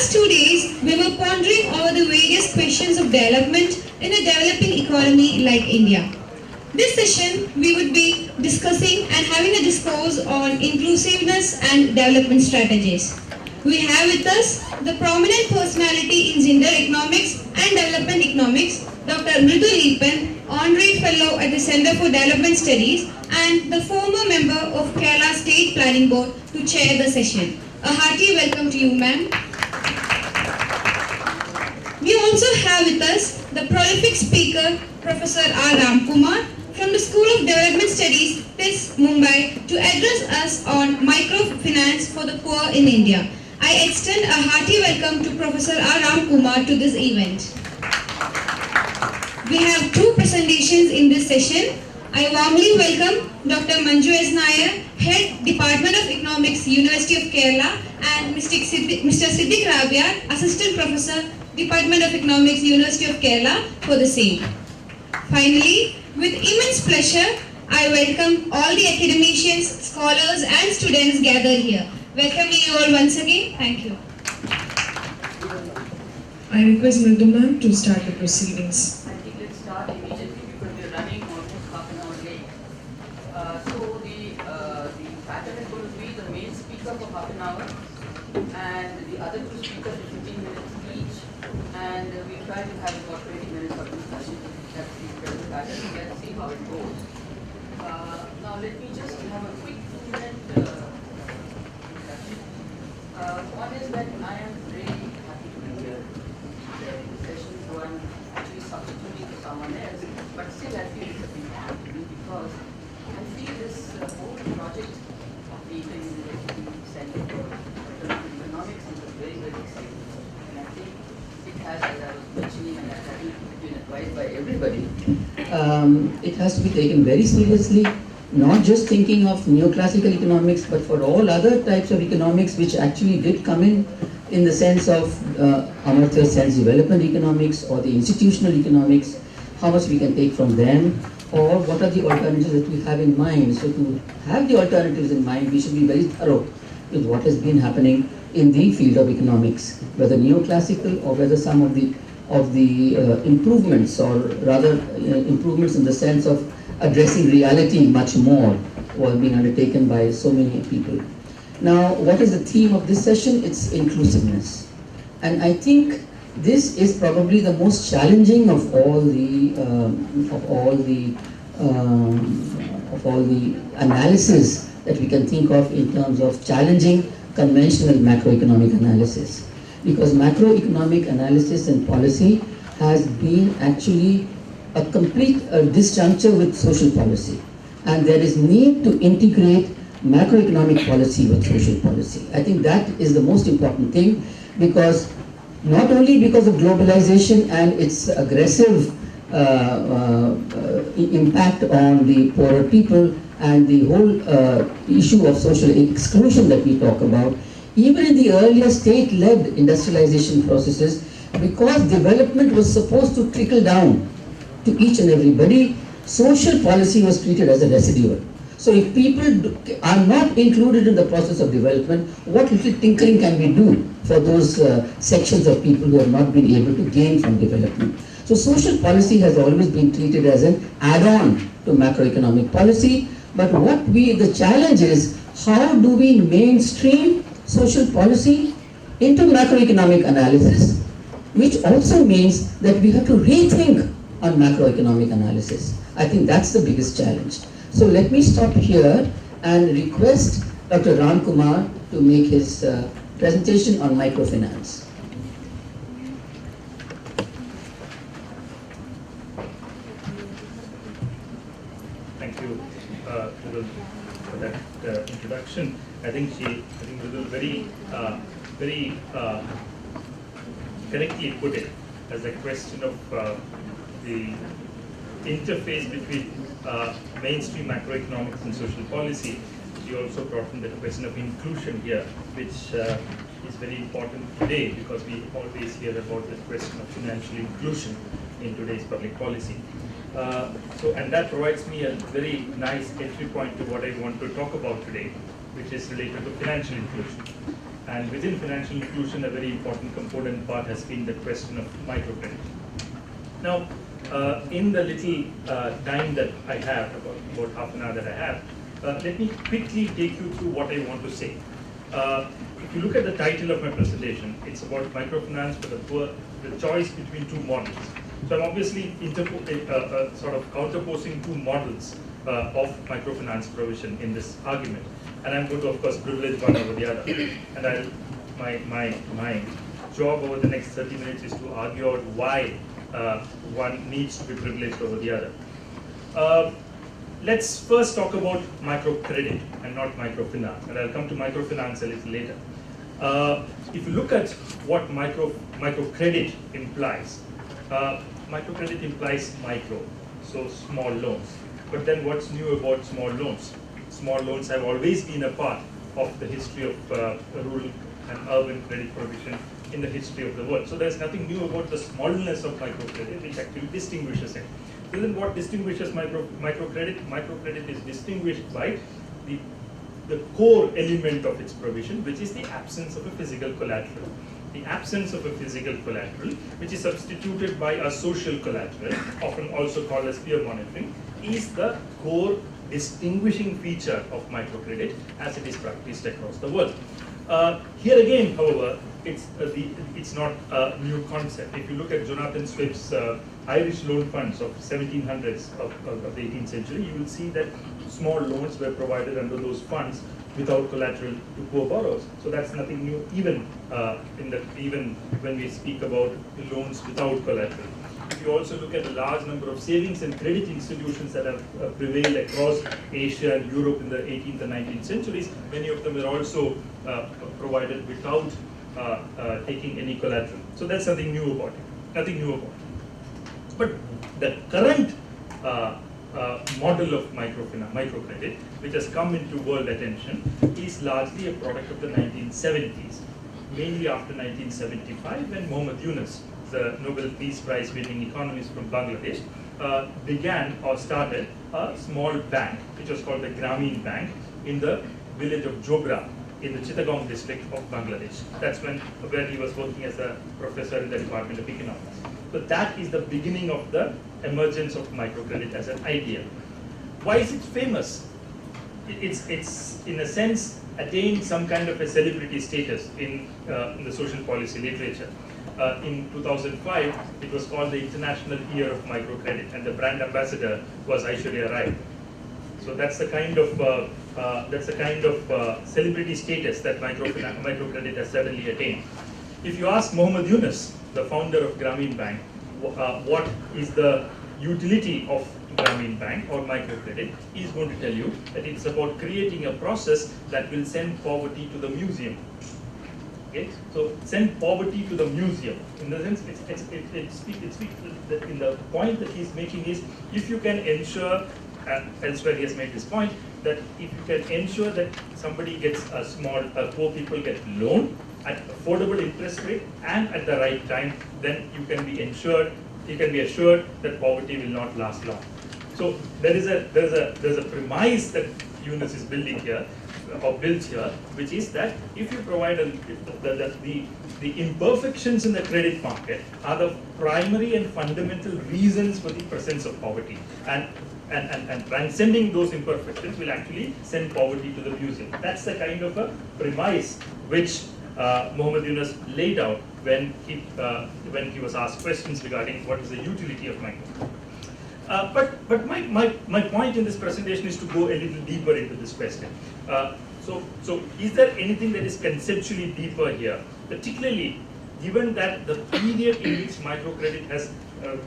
last 2 days, we were pondering over the various questions of development in a developing economy like India. This session, we would be discussing and having a discourse on inclusiveness and development strategies. We have with us the prominent personality in gender economics and development economics, Dr. Mridul Eapen, Honorary Fellow at the Center for Development Studies and the former member of Kerala State Planning Board to chair the session. A hearty welcome to you, ma'am. We also have with us the prolific speaker, Professor R. Ramakumar, from the School of Development Studies, TIS, Mumbai, to address us on microfinance for the poor in India. I extend a hearty welcome to Professor R. Ramakumar to this event. We have two presentations in this session. I warmly welcome Dr. Manju S. Nair, Head Department of Economics, University of Kerala, and Mr. Siddik Rabiyath, Assistant Professor, Department of Economics, University of Kerala, for the same. Finally, with immense pleasure, I welcome all the academicians, scholars and students gathered here. Welcome you all once again. Thank you. I request Mridul ma'am to start the proceedings. I think let's start immediately because we are running almost half an hour late. So the pattern is going to be the main speaker for half an hour and the other two speakers for 15 minutes each, and we try to have about 20 minutes of discussion. That's the pattern. Let's see how it goes. Now let me just have a quick 2-minute introduction. One is that I am really happy to be here in the session, so I'm actually substituting for someone else, but still I feel it's a big honor to me because I feel this whole project of the Eapen University Center for Economics is very, very exciting. And I think it has, as I was mentioning, and as I think been advised by everybody, it has to be taken very seriously. Not just thinking of neoclassical economics, but for all other types of economics which actually did come in the sense of Amartya sense development economics or the institutional economics, how much we can take from them, or what are the alternatives that we have in mind. So to have the alternatives in mind, we should be very thorough with what has been happening in the field of economics, whether neoclassical or whether some of the improvements, or rather improvements in the sense of addressing reality much more, was being undertaken by so many people. Now, what is the theme of this session? It's inclusiveness, and I think this is probably the most challenging of all the analysis that we can think of in terms of challenging conventional macroeconomic analysis, because macroeconomic analysis and policy has been actually a complete disjuncture with social policy, and there is need to integrate macroeconomic policy with social policy. I think that is the most important thing, because not only because of globalization and its aggressive impact on the poorer people and the whole issue of social exclusion that we talk about, even in the earlier state-led industrialization processes, because development was supposed to trickle down to each and everybody, social policy was treated as a residual. So if people are not included in the process of development, what little tinkering can we do for those sections of people who have not been able to gain from development? So social policy has always been treated as an add-on to macroeconomic policy, but the challenge is, how do we mainstream social policy into macroeconomic analysis, which also means that we have to rethink on macroeconomic analysis. I think that's the biggest challenge. So let me stop here and request Dr. Ramakumar to make his presentation on microfinance. Thank you, Mridul, for that introduction. I think Mridul very correctly put it as a question of the interface between mainstream macroeconomics and social policy. You also brought in the question of inclusion here, which is very important today, because we always hear about the question of financial inclusion in today's public policy. And that provides me a very nice entry point to what I want to talk about today, which is related to financial inclusion. And within financial inclusion, a very important component part has been the question of microcredit. Now, in the little time that I have, about half an hour that I have, let me quickly take you through what I want to say. If you look at the title of my presentation, it's about microfinance for the poor, the choice between two models. So I'm obviously sort of counterposing two models of microfinance provision in this argument. And I'm going to, of course, privilege one over the other. And my job over the next 30 minutes is to argue out why one needs to be privileged over the other. Let's first talk about microcredit and not microfinance, and I'll come to microfinance a little later. If you look at what microcredit implies, microcredit implies micro, so small loans. But then what's new about small loans? Small loans have always been a part of the history of rural and urban credit provision in the history of the world. So there's nothing new about the smallness of microcredit, which actually distinguishes it. So then what distinguishes microcredit? Microcredit is distinguished by the core element of its provision, which is the absence of a physical collateral. The absence of a physical collateral, which is substituted by a social collateral, often also called as peer monitoring, is the core distinguishing feature of microcredit as it is practiced across the world. Here again, however, it's not a new concept. If you look at Jonathan Swift's Irish loan funds of 1700s of the 18th century, you will see that small loans were provided under those funds without collateral to poor borrowers. So that's nothing new, even when we speak about loans without collateral. If you also look at the large number of savings and credit institutions that have prevailed across Asia and Europe in the 18th and 19th centuries, many of them were also provided without taking any collateral. So that's nothing new about it. Nothing new about it. But the current model of microcredit, which has come into world attention, is largely a product of the 1970s, mainly after 1975, when Muhammad Yunus, the Nobel Peace Prize winning economist from Bangladesh, began or started a small bank, which was called the Grameen Bank, in the village of Jogra, in the Chittagong district of Bangladesh. That's where he was working as a professor in the Department of Economics. So that is the beginning of the emergence of microcredit as an idea. Why is it famous? It's in a sense attained some kind of a celebrity status in the social policy literature. In 2005, it was called the International Year of Microcredit, and the brand ambassador was Aishwarya Rai. So that's the kind of celebrity status that microcredit has suddenly attained. If you ask Muhammad Yunus, the founder of Grameen Bank, what is the utility of Grameen Bank or microcredit, he is going to tell you that it's about creating a process that will send poverty to the museum. Okay, so send poverty to the museum. In the sense, in the point that he's making is, if you can ensure, elsewhere he has made this point, that if you can ensure that somebody gets poor people get loan at affordable interest rate and at the right time, then you can be assured that poverty will not last long. So there's a premise that Yunus is building here, or built here, which is that if you provide the imperfections in the credit market are the primary and fundamental reasons for the presence of poverty, and transcending those imperfections will actually send poverty to the museum. That's the kind of a premise which Muhammad Yunus laid out when he was asked questions regarding what is the utility of microcredit. But my point in this presentation is to go a little deeper into this question. So is there anything that is conceptually deeper here, particularly given that the period in which microcredit has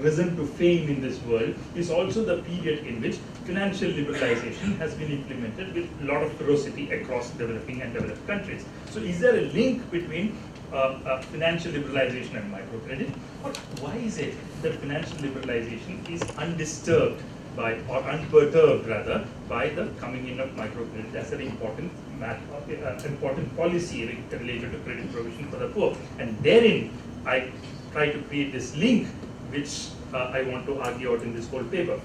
risen to fame in this world is also the period in which financial liberalization has been implemented with a lot of ferocity across developing and developed countries. So is there a link between financial liberalization and microcredit? Or why is it that financial liberalization is undisturbed by, or unperturbed rather, by the coming in of microcredit as an important policy related to credit provision for the poor? And therein, I try to create this link which I want to argue out in this whole paper.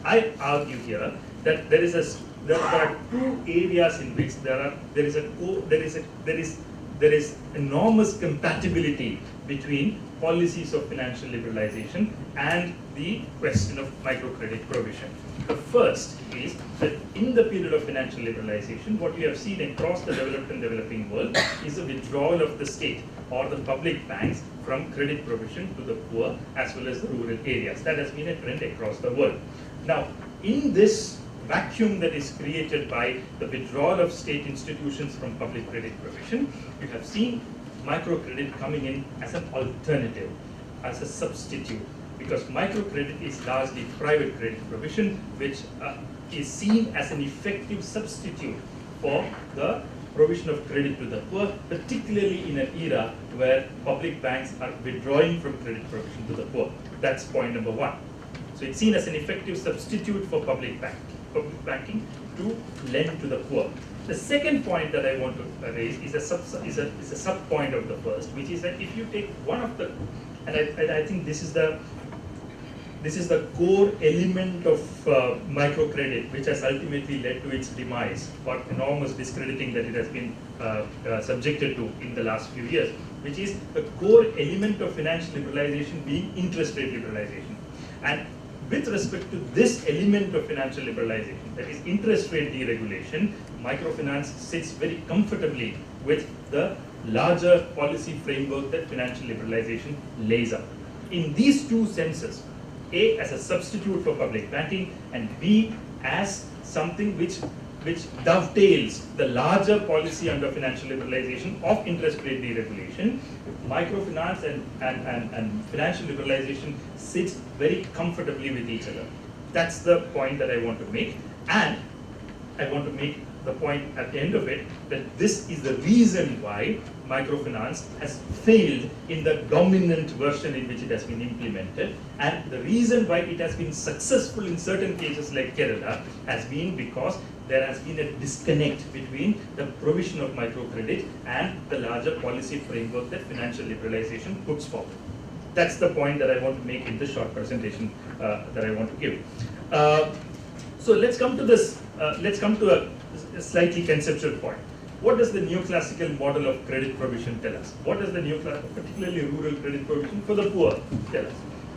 I argue here that there are two areas in which there is there is enormous compatibility between policies of financial liberalization and the question of microcredit provision. The first is that in the period of financial liberalization, what we have seen across the developed and developing world is a withdrawal of the state or the public banks from credit provision to the poor as well as the rural areas. That has been a trend across the world. Now, in this vacuum that is created by the withdrawal of state institutions from public credit provision, you have seen microcredit coming in as an alternative, as a substitute, because microcredit is largely private credit provision, which is seen as an effective substitute for the provision of credit to the poor, particularly in an era where public banks are withdrawing from credit provision to the poor. That's point number one. So it's seen as an effective substitute for public banking to lend to the poor. The second point that I want to raise is a sub point of the first, which is that if you take one of the, and I think this is the core element of microcredit, which has ultimately led to its demise or enormous discrediting that it has been subjected to in the last few years, which is the core element of financial liberalization being interest rate liberalization. And with respect to this element of financial liberalization, that is interest rate deregulation, microfinance sits very comfortably with the larger policy framework that financial liberalization lays out. In these two senses, A, as a substitute for public banking, and B, as something which dovetails the larger policy under financial liberalization of interest rate deregulation, microfinance and financial liberalization sits very comfortably with each other. That's the point that I want to make, and I want to make the point at the end of it that this is the reason why microfinance has failed in the dominant version in which it has been implemented, and the reason why it has been successful in certain cases like Kerala has been because there has been a disconnect between the provision of microcredit and the larger policy framework that financial liberalization puts forward. That's the point that I want to make in this short presentation that I want to give. So let's come to this. Let's come to a slightly conceptual point. What does the neoclassical model of credit provision tell us? What does the neoclassical, particularly rural credit provision for the poor, tell us?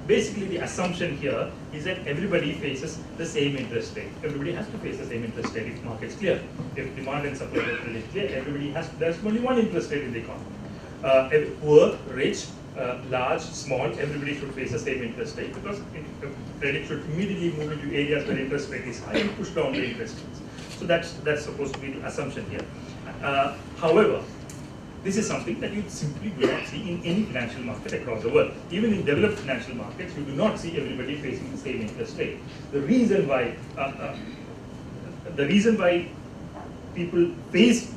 Basically, the assumption here is that everybody faces the same interest rate. Everybody has to face the same interest rate if market's clear. If demand and supply of credit is clear, everybody has. There's only one interest rate in the economy. Poor, rich, large, small, everybody should face the same interest rate because credit should immediately move into areas where interest rate is high and push down the interest rates. So that's supposed to be the assumption here. However, this is something that you simply do not see in any financial market across the world. Even in developed financial markets, you do not see everybody facing the same interest rate. The reason why people face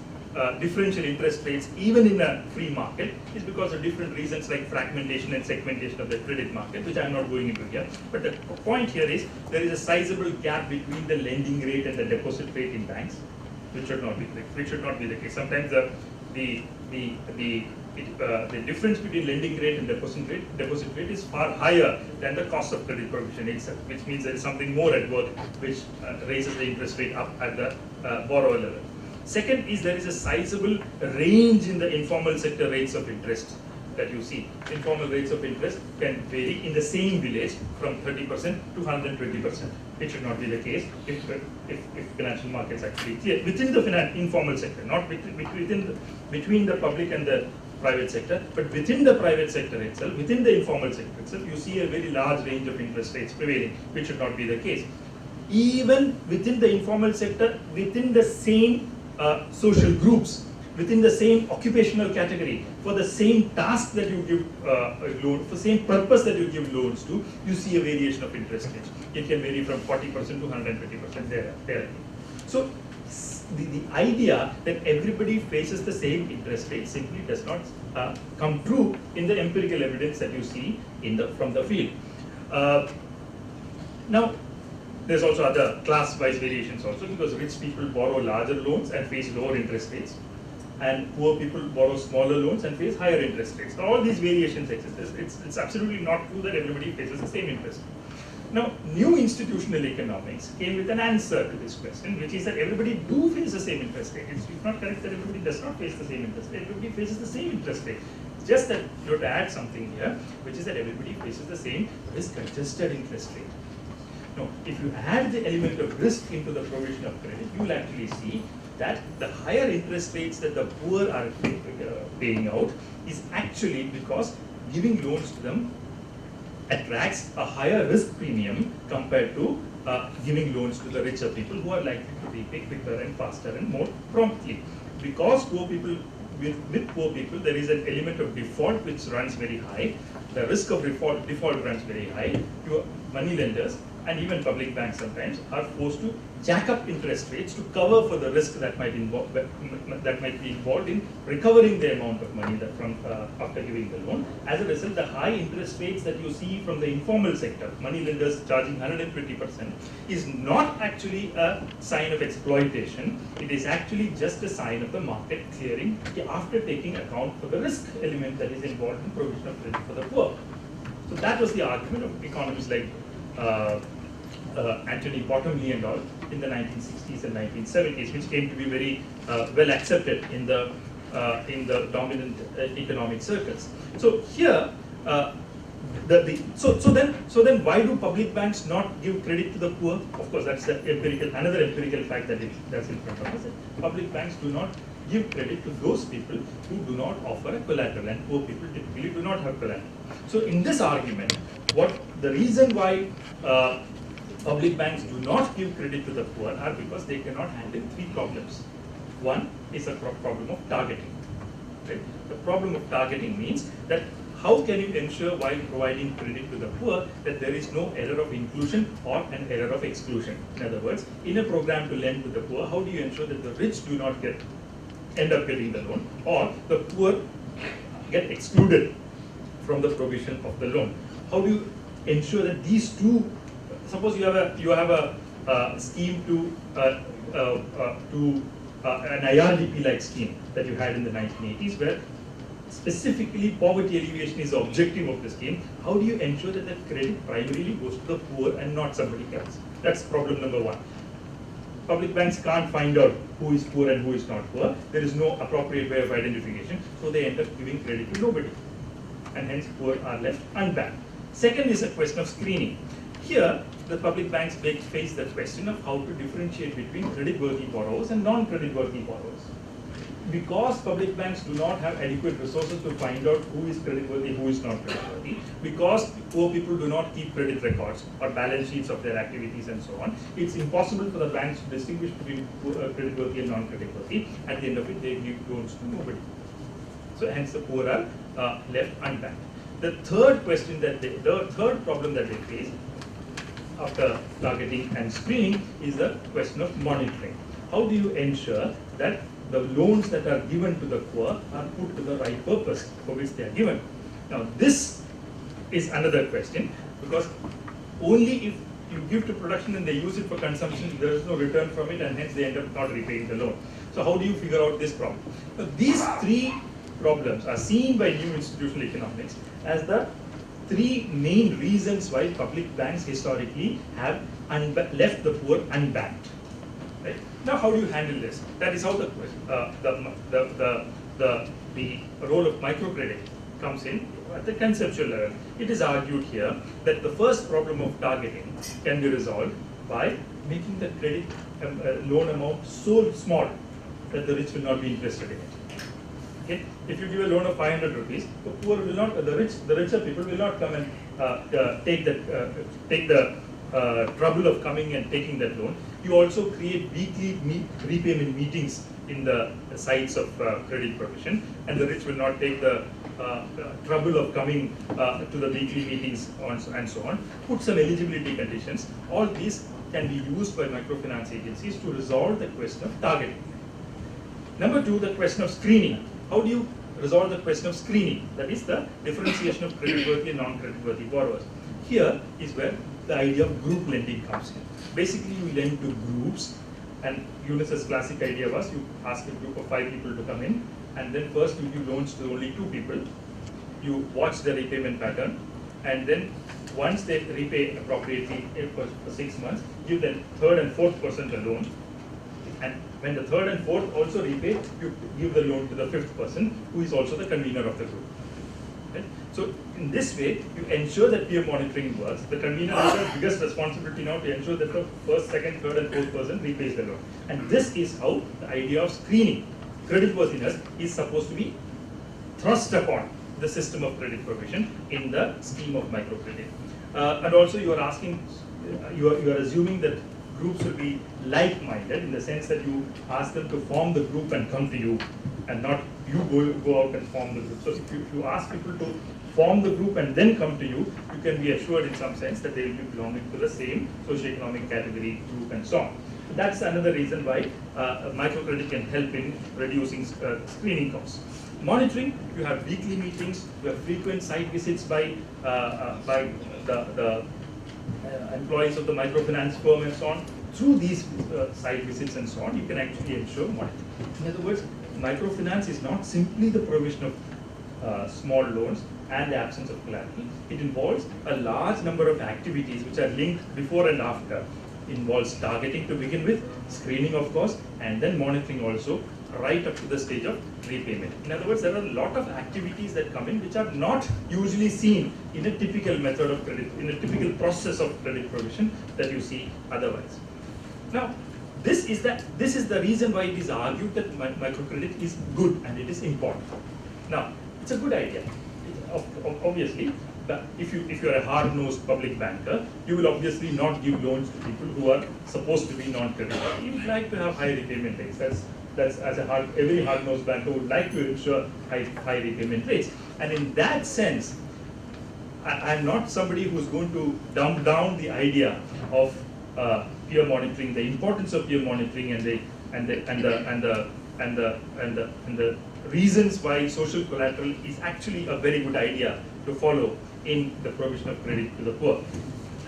differential interest rates even in a free market is because of different reasons like fragmentation and segmentation of the credit market, which I'm not going into here. But the point here is there is a sizable gap between the lending rate and the deposit rate in banks, which should not be the case. Sometimes the difference between lending rate and deposit rate is far higher than the cost of credit provision itself, which means there is something more at work which raises the interest rate up at the borrower level. Second is there is a sizable range in the informal sector rates of interest that you see. Informal rates of interest can vary in the same village from 30% to 120%. It should not be the case if financial markets actually clear within the informal sector, not between the public and the private sector, but within the private sector itself, within the informal sector itself, you see a very large range of interest rates prevailing, which should not be the case. Even within the informal sector, within the same social groups, within the same occupational category, for the same task that you give a loan, for the same purpose that you give loans to, you see a variation of interest rates. It can vary from 40% to 120% there. So the idea that everybody faces the same interest rate simply does not come true in the empirical evidence that you see from the field. Now, there's also other class-wise variations also, because rich people borrow larger loans and face lower interest rates, and poor people borrow smaller loans and face higher interest rates. So all these variations exist. It's absolutely not true that everybody faces the same interest. Now, new institutional economics came with an answer to this question, which is that everybody do face the same interest rate. It's not correct that everybody does not face the same interest rate. Everybody faces the same interest rate. It's just that you have to add something here, which is that everybody faces the same risk-adjusted interest rate. Now, if you add the element of risk into the provision of credit, you will actually see that the higher interest rates that the poor are paying out is actually because giving loans to them attracts a higher risk premium compared to giving loans to the richer people who are likely to repay quicker and faster and more promptly. Because poor people, with poor people, there is an element of default which runs very high. The risk of default runs very high. Your money lenders and even public banks sometimes are forced to jack up interest rates to cover for the risk that might be involved in recovering the amount of money that from after giving the loan. As a result, the high interest rates that you see from the informal sector, money lenders charging 120%, is not actually a sign of exploitation. It is actually just a sign of the market clearing after taking account for the risk element that is involved in provision of credit for the poor. So that was the argument of economists like Anthony Bottomley and all in the 1960s and 1970s, which came to be very well accepted in the dominant economic circles. So here, so then why do public banks not give credit to the poor? Of course, that's another empirical fact that's in front of us. Public banks do not give credit to those people who do not offer a collateral, and poor people typically do not have collateral. So in this argument, the reason why public banks do not give credit to the poor are because they cannot handle three problems. One is a problem of targeting. Right? The problem of targeting means that how can you ensure while providing credit to the poor that there is no error of inclusion or an error of exclusion? In other words, in a program to lend to the poor, how do you ensure that the rich do not end up getting the loan, or the poor get excluded from the provision of the loan? How do you ensure that these two? Suppose you have a scheme to an IRDP-like scheme that you had in the 1980s, where specifically poverty alleviation is the objective of the scheme. How do you ensure that the credit primarily goes to the poor and not somebody else? That's problem number one. Public banks can't find out who is poor and who is not poor. There is no appropriate way of identification, so they end up giving credit to nobody, and hence poor are left unbanked. Second is a question of screening. Here, the public banks face the question of how to differentiate between credit-worthy borrowers and non-credit-worthy borrowers. Because public banks do not have adequate resources to find out who is credit-worthy, who is not credit-worthy, because poor people do not keep credit records or balance sheets of their activities and so on, it's impossible for the banks to distinguish between credit-worthy and non-credit-worthy. At the end of it, they give loans to nobody. So hence the poor are left unbanked. The third problem that they face after targeting and screening is the question of monitoring. How do you ensure that the loans that are given to the poor are put to the right purpose for which they are given? Now this is another question, because only if you give to production and they use it for consumption, there is no return from it, and hence they end up not repaying the loan. So how do you figure out this problem? Now, these three problems are seen by new institutional economics as the three main reasons why public banks historically have left the poor unbanked. Right? Now, how do you handle this? That is how the role of microcredit comes in at the conceptual level. It is argued here that the first problem of targeting can be resolved by making the credit loan amount so small that the rich will not be interested in it. Okay? If you give a loan of 500 rupees, the poor will not, the richer people will not come and take the trouble of coming and taking that loan. You also create weekly repayment meetings in the sites of credit provision, and the rich will not take the trouble of coming to the weekly meetings and so on. Put some eligibility conditions. All these can be used by microfinance agencies to resolve the question of targeting. Number two, the question of screening. How do you resolve the question of screening? That is the differentiation of creditworthy and non-creditworthy borrowers. Here is where the idea of group lending comes in. Basically, you lend to groups, and Eunice's classic idea was you ask a group of 5 people to come in, and then first you give loans to only 2 people. You watch the repayment pattern, and then once they repay appropriately for 6 months, give the third and fourth person the loan. And when the third and fourth also repay, you give the loan to the fifth person, who is also the convener of the group. Right? So in this way, you ensure that peer monitoring works. The convener has the biggest responsibility now to ensure that the first, second, third, and fourth person repays the loan. And this is how the idea of screening creditworthiness is supposed to be thrust upon the system of credit provision in the scheme of microcredit. And also you are asking, you are assuming that groups will be like-minded in the sense that you ask them to form the group and come to you, and not you go out and form the group. So if you ask people to form the group and then come to you, you can be assured in some sense that they will be belonging to the same socioeconomic category, group, and so on. That's another reason why microcredit can help in reducing screening costs. Monitoring, you have weekly meetings, you have frequent site visits by the employees of the microfinance firm and so on. Through these site visits and so on, you can actually ensure monitoring. In other words, microfinance is not simply the provision of small loans and the absence of collateral. It involves a large number of activities which are linked before and after. Involves targeting to begin with, screening of course, and then monitoring also, right up to the stage of repayment. In other words, there are a lot of activities that come in which are not usually seen in a typical method of credit, in a typical process of credit provision that you see otherwise. Now, this is the reason why it is argued that microcredit is good and it is important. Now, it's a good idea. Obviously, if you are a hard-nosed public banker, you will obviously not give loans to people who are supposed to be non-creditworthy. You would like to have high repayment rates. That's every hard-nosed banker would like to ensure high repayment rates. And in that sense, I'm not somebody who's going to dumb down the idea of peer monitoring, the importance of peer monitoring, and the reasons why social collateral is actually a very good idea to follow in the provision of credit to the poor.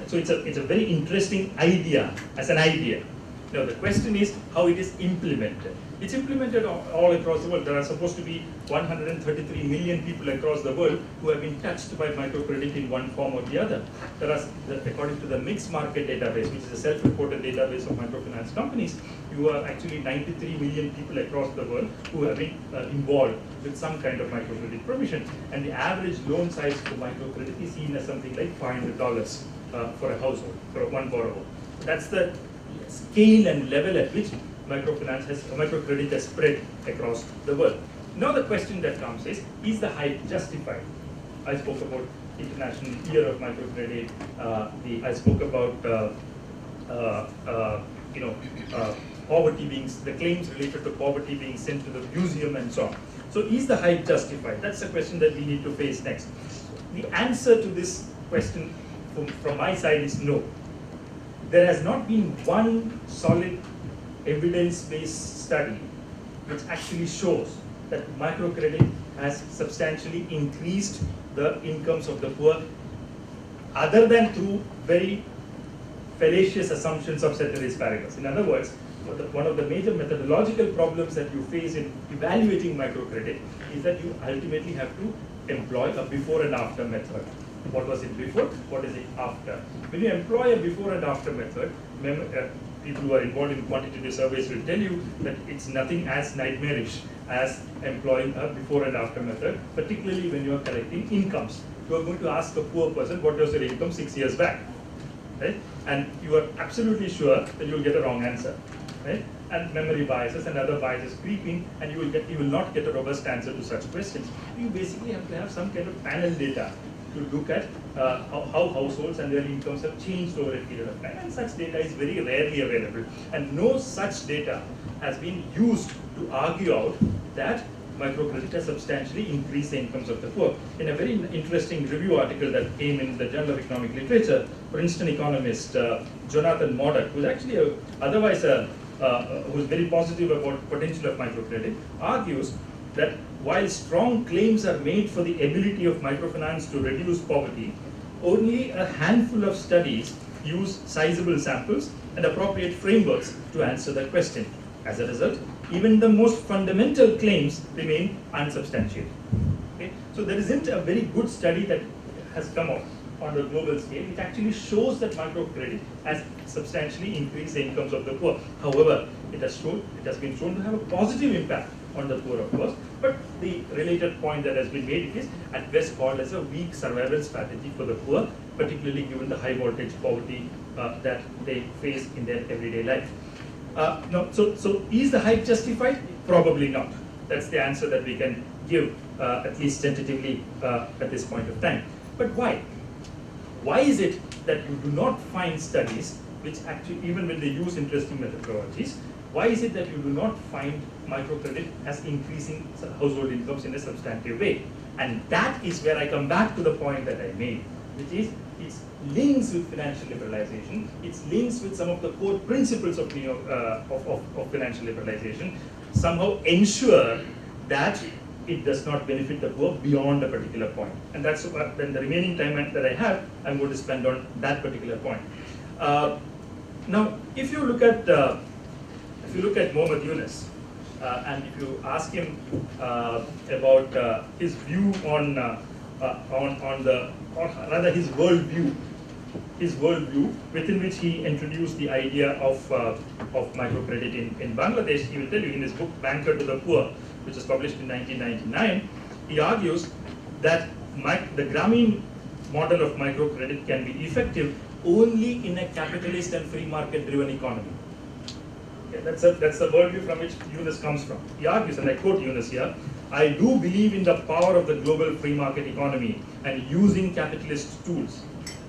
So it's a very interesting idea as an idea. Now the question is how it is implemented. It's implemented all across the world. There are supposed to be 133 million people across the world who have been touched by microcredit in one form or the other. There are, according to the Mixed Market Database, which is a self-reported database of microfinance companies, you are actually 93 million people across the world who have been involved with some kind of microcredit provision. And the average loan size for microcredit is seen as something like $500 for a household, for one borrower. That's the scale and level at which microcredit has spread across the world. Now the question that comes is the hype justified? I spoke about International Year of Microcredit. I spoke about poverty the claims related to poverty being sent to the museum and so on. So is the hype justified? That's the question that we need to face next. The answer to this question from my side is no. There has not been one solid evidence-based study which actually shows that microcredit has substantially increased the incomes of the poor, other than through very fallacious assumptions of ceteris paribus. In other words, one of the major methodological problems that you face in evaluating microcredit is that you ultimately have to employ a before and after method. What was it before? What is it after? When you employ a before and after method, people who are involved in quantitative surveys will tell you that it's nothing as nightmarish as employing a before and after method, particularly when you are collecting incomes. You are going to ask a poor person what was their income 6 years back, right? And you are absolutely sure that you will get a wrong answer, right? And memory biases and other biases creep in, and you will not get a robust answer to such questions. You basically have to have some kind of panel data to look at how households and their incomes have changed over a period of time, and such data is very rarely available, and no such data has been used to argue out that microcredit has substantially increased the incomes of the poor. In a very interesting review article that came in the Journal of Economic Literature, Princeton economist Jonathan Modak, who's actually who's very positive about potential of microcredit, argues that while strong claims are made for the ability of microfinance to reduce poverty, only a handful of studies use sizable samples and appropriate frameworks to answer that question. As a result, even the most fundamental claims remain unsubstantiated. Okay? So there isn't a very good study that has come out on the global scale, it actually shows that microcredit has substantially increased the incomes of the poor. However, it has been shown to have a positive impact on the poor, of course, but the related point that has been made, it is at best called as a weak survival strategy for the poor, particularly given the high voltage poverty that they face in their everyday life. So is the hype justified? Probably not. That's the answer that we can give, at least tentatively, at this point of time. But why? Why is it that you do not find studies which actually, even when they use interesting methodologies, why is it that you do not find microcredit as increasing household incomes in a substantive way? And that is where I come back to the point that I made, which is its links with financial liberalization, its links with some of the core principles of financial liberalization somehow ensure that it does not benefit the poor beyond a particular point. And that's then the remaining time that I have, I'm going to spend on that particular point. Now, if you look at Mohammed Yunus, and if you ask him about his view on the, or rather his worldview within which he introduced the idea of microcredit in Bangladesh, he will tell you in his book Banker to the Poor, which was published in 1999, he argues that the Grameen model of microcredit can be effective only in a capitalist and free market driven economy. Okay, that's the worldview from which Yunus comes from. He argues, and I quote Yunus here, "I do believe in the power of the global free market economy and using capitalist tools.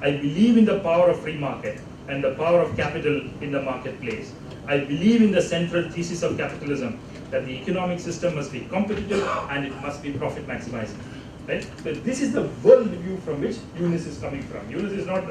I believe in the power of free market and the power of capital in the marketplace. I believe in the central thesis of capitalism, that the economic system must be competitive and it must be profit maximizing." Right? So this is the worldview from which Yunus is coming from. Yunus is not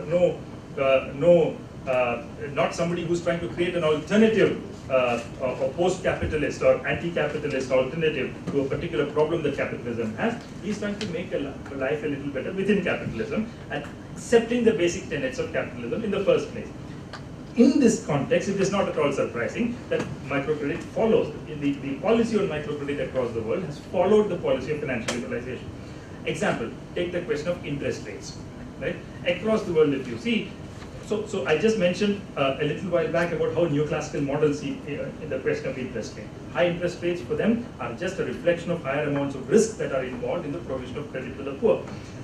not somebody who's trying to create an alternative or post-capitalist or anti-capitalist alternative to a particular problem that capitalism has. He's trying to make life a little better within capitalism and accepting the basic tenets of capitalism in the first place. In this context, it is not at all surprising that microcredit follows. The policy on microcredit across the world has followed the policy of financial liberalization. Example, take the question of interest rates. Right? Across the world, if you see, so I just mentioned a little while back about how neoclassical models see in the question of interest rate. High interest rates for them are just a reflection of higher amounts of risk that are involved in the provision of credit to the poor.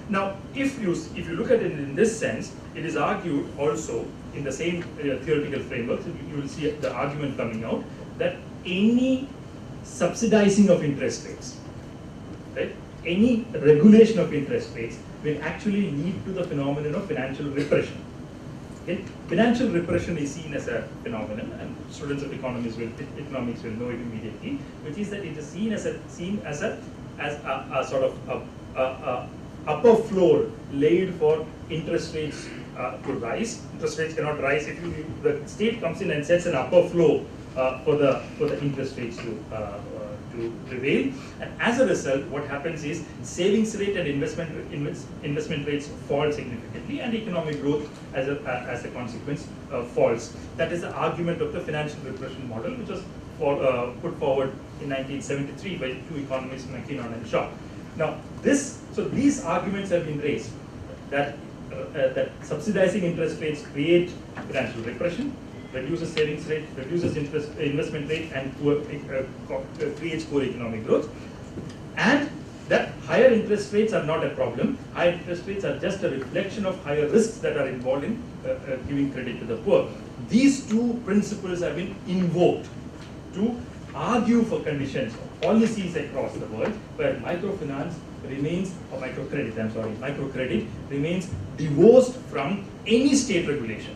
Now, if you look at it in this sense, it is argued also in the same theoretical framework, you will see the argument coming out that any subsidizing of interest rates, right, any regulation of interest rates will actually lead to the phenomenon of financial repression. Okay? Financial repression is seen as a phenomenon, and students of economics will know it immediately, which is that it is seen as a sort of upper floor laid for interest rates to rise. Interest rates cannot rise if the state comes in and sets an upper floor for the interest rates to prevail. And as a result, what happens is savings rate and investment rates fall significantly, and economic growth as a consequence falls. That is the argument of the financial repression model, which was put forward in 1973 by two economists, McKinnon and Shaw. Now, these arguments have been raised that subsidizing interest rates create financial repression, reduces savings rate, reduces investment rate, and creates poor economic growth, and that higher interest rates are not a problem. Higher interest rates are just a reflection of higher risks that are involved in giving credit to the poor. These two principles have been invoked to argue for conditions of policies across the world where microcredit remains divorced from any state regulation,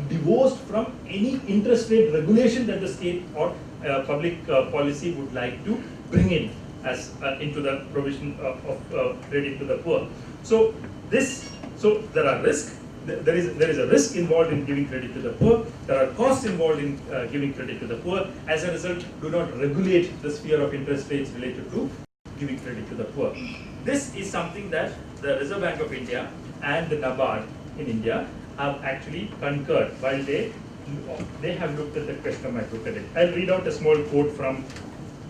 divorced from any interest rate regulation that the state or public policy would like to bring in as into the provision of credit to the poor. So there are risks. There is a risk involved in giving credit to the poor. There are costs involved in giving credit to the poor. As a result, do not regulate the sphere of interest rates related to giving credit to the poor. This is something that the Reserve Bank of India and the NABARD in India have actually concurred while they have looked at the question of microcredit. I'll read out a small quote from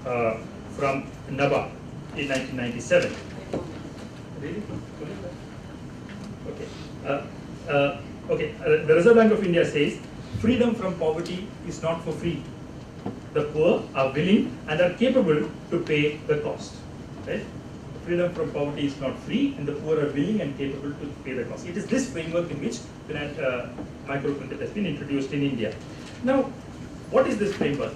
NABARD in 1997. Really? Okay. The Reserve Bank of India says freedom from poverty is not for free. The poor are willing and are capable to pay the cost. Right? Freedom from poverty is not free, and the poor are willing and capable to pay the cost. It is this framework in which microcredit has been introduced in India. Now, what is this framework?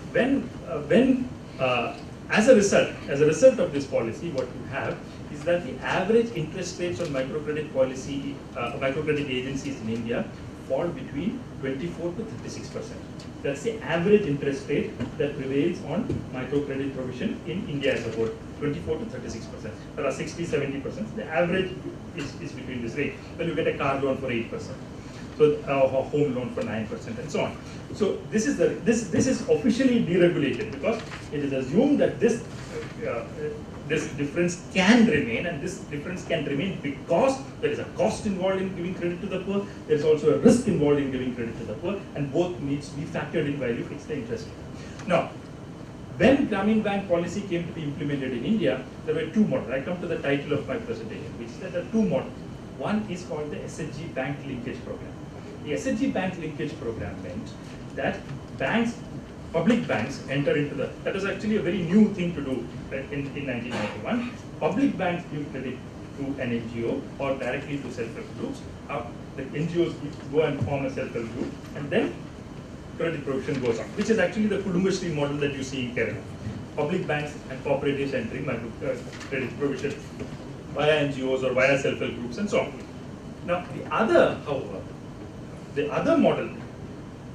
As a result of this policy, what you have is that the average interest rates on microcredit agencies in India fall between 24 to 36%. That's the average interest rate that prevails on microcredit provision in India as a whole, 24 to 36%. There are 60, 70%. The average is between this rate. Then you get a car loan for 8%. So a home loan for 9% and so on. So this is officially deregulated because it is assumed that this difference can remain, and this difference can remain because there is a cost involved in giving credit to the poor. There is also a risk involved in giving credit to the poor, and both needs to be factored in while you fix the interest rate. Now, when Grameen Bank policy came to be implemented in India, there were two models. I come to the title of my presentation, which is that there are two models. One is called the SHG Bank Linkage Program. The SHG Bank Linkage Program meant that public banks enter into that was actually a very new thing to do in 1991. Public banks give credit to an NGO or directly to self-help groups. The NGOs go and form a self-help group, and then credit provision goes on, which is actually the Kudumbashree model that you see in Kerala. Public banks and cooperatives entering credit provision via NGOs or via self-help groups and so on. Now, the other model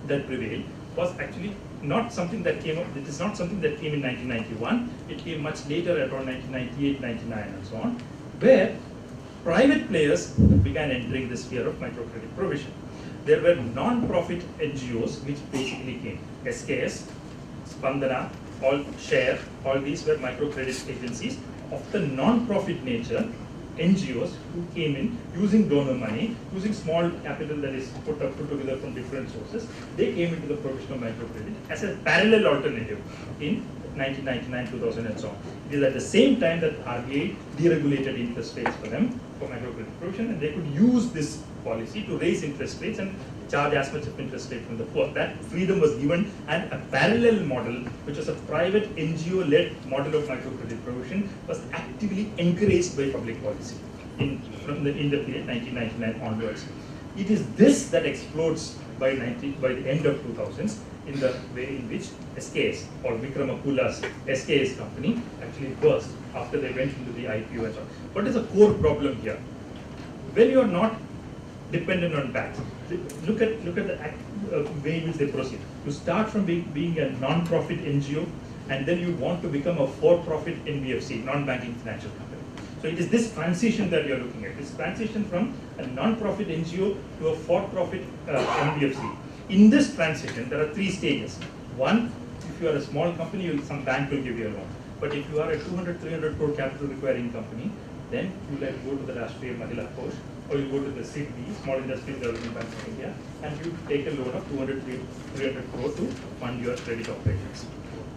that prevailed was actually not something that came up. It is not something that came in 1991. It came much later, around 1998, 99, and so on, where private players began entering the sphere of microcredit provision. There were non-profit NGOs which basically came. SKS, Spandana, all these were microcredit agencies of the non-profit nature. NGOs who came in using donor money, using small capital that is put together from different sources. They came into the provision of microcredit as a parallel alternative in 1999, 2000 and so on. It is at the same time that RBI deregulated interest rates for them for microcredit provision, and they could use this policy to raise interest rates and charge as much of interest rate from the poor. That freedom was given, and a parallel model, which was a private NGO-led model of microcredit provision, was actively encouraged by public policy in the period 1999 onwards. It is this that explodes by the end of 2000s in the way in which SKS or Vikramakula's SKS company actually burst after they went into the IPO and so on. What is the core problem here? When you are not dependent on banks, look at the way in which they proceed. You start from being a non-profit NGO, and then you want to become a for-profit NBFC, non-banking financial company. So it is this transition that you are looking at. This transition from a non-profit NGO to a for-profit NBFC. In this transition, there are three stages. One, if you are a small company, some bank will give you a loan. But if you are a 200-300 crore capital requiring company, then you go to the Rashtriya Mahila Kosh, or you go to the Siddik, Small Industrial Development Bank of India, and you take a loan of 200-300 crore to fund your credit operations.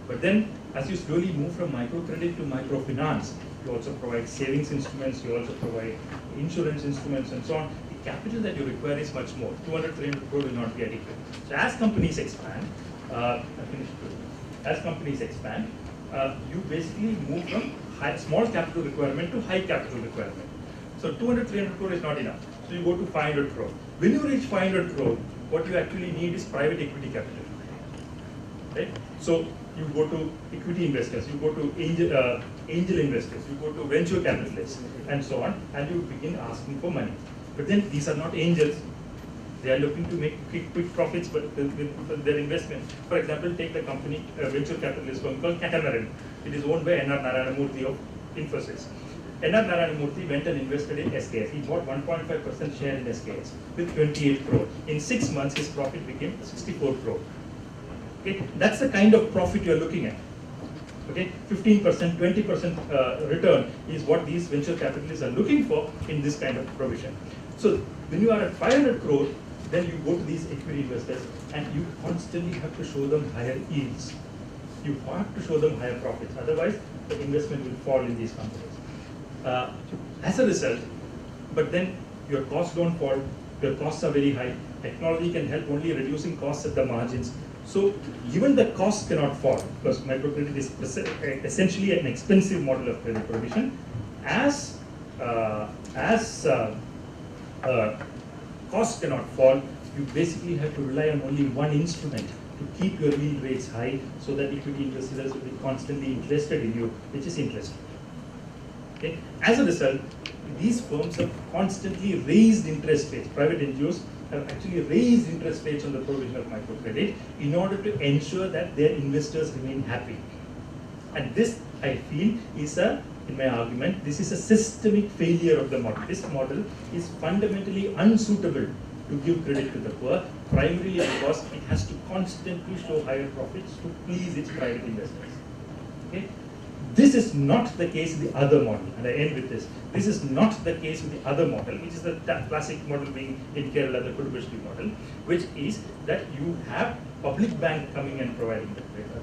But then, as you slowly move from microcredit to microfinance, you also provide savings instruments, you also provide insurance instruments and so on. The capital that you require is much more. 200-300 crore will not be adequate. So as companies expand, you basically move from small capital requirement to high capital requirement. So 200-300 crore is not enough. So you go to 500 crore. When you reach 500 crore, what you actually need is private equity capital. Right? So you go to equity investors, you go to angel investors, you go to venture capitalists, and so on, and you begin asking for money. But then these are not angels. They are looking to make quick profits with their investment. For example, take the company, venture capitalist firm called Catamaran. It is owned by N.R. Narayanamurthy of Infosys. N.R. Narayanamurthy went and invested in SKS. He bought 1.5% share in SKS with 28 crore. In 6 months, his profit became 64 crore. Okay, that's the kind of profit you are looking at. Okay, 15%, 20% return is what these venture capitalists are looking for in this kind of provision. So when you are at 500 crore, then you go to these equity investors and you constantly have to show them higher yields. You have to show them higher profits. Otherwise, the investment will fall in these companies. As a result, but then your costs don't fall, your costs are very high. Technology can help only reducing costs at the margins. So even the costs cannot fall because microcredit is essentially an expensive model of credit provision. As costs cannot fall, you basically have to rely on only one instrument to keep your yield rates high so that equity investors will be constantly interested in you, which is interest. Okay? As a result, these firms have constantly raised interest rates. Private NGOs have actually raised interest rates on the provision of microcredit in order to ensure that their investors remain happy. And this, I feel, is in my argument, this is a systemic failure of the model. This model is fundamentally unsuitable to give credit to the poor, primarily because it has to constantly show higher profits to please its private investors. Okay? This is not the case with the other model, and I end with this. This is not the case with the other model, which is the classic model being in Kerala, the Kudumbashri model, which is that you have public bank coming and providing the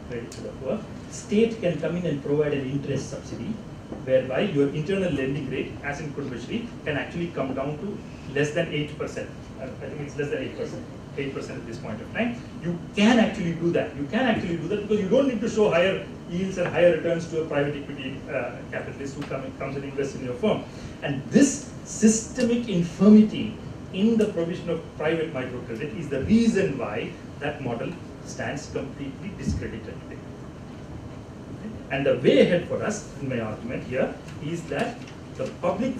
credit to the poor. State can come in and provide an interest subsidy, whereby your internal lending rate, as in Kudumbashri, can actually come down to less than 8%. I think it's less than 8% at this point of time. You can actually do that. You can actually do that because you don't need to show higher yields and higher returns to a private equity capitalist who comes and invests in your firm. And this systemic infirmity in the provision of private microcredit is the reason why that model stands completely discredited today. And the way ahead for us, in my argument here, is that the public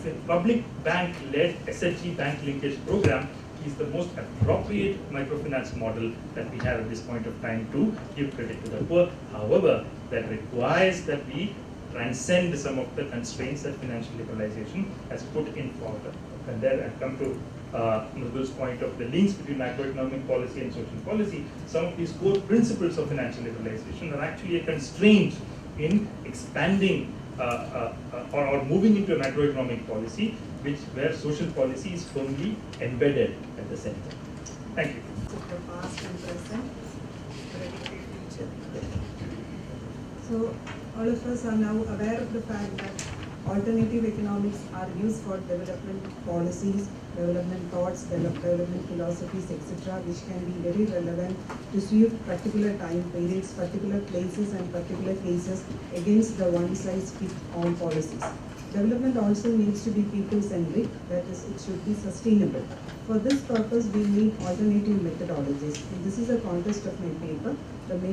bank-led SHG bank linkage program is the most appropriate microfinance model that we have at this point of time to give credit to the poor. However, that requires that we transcend some of the constraints that financial liberalization has put in forward. And there I come to Mridul's point of the links between macroeconomic policy and social policy. Some of these core principles of financial liberalization are actually a constraint in expanding or moving into a macroeconomic policy where social policy is firmly embedded at the center. Thank you. The past and present, predictive future. So all of us are now aware of the fact that alternative economics are used for development policies, development thoughts, development philosophies, etc., which can be very relevant to suit particular time periods, particular places and particular cases against the one-size-fits-all policies. Development also needs to be people-centric, that is, it should be sustainable. For this purpose, we need alternative methodologies. And this is a context of my paper.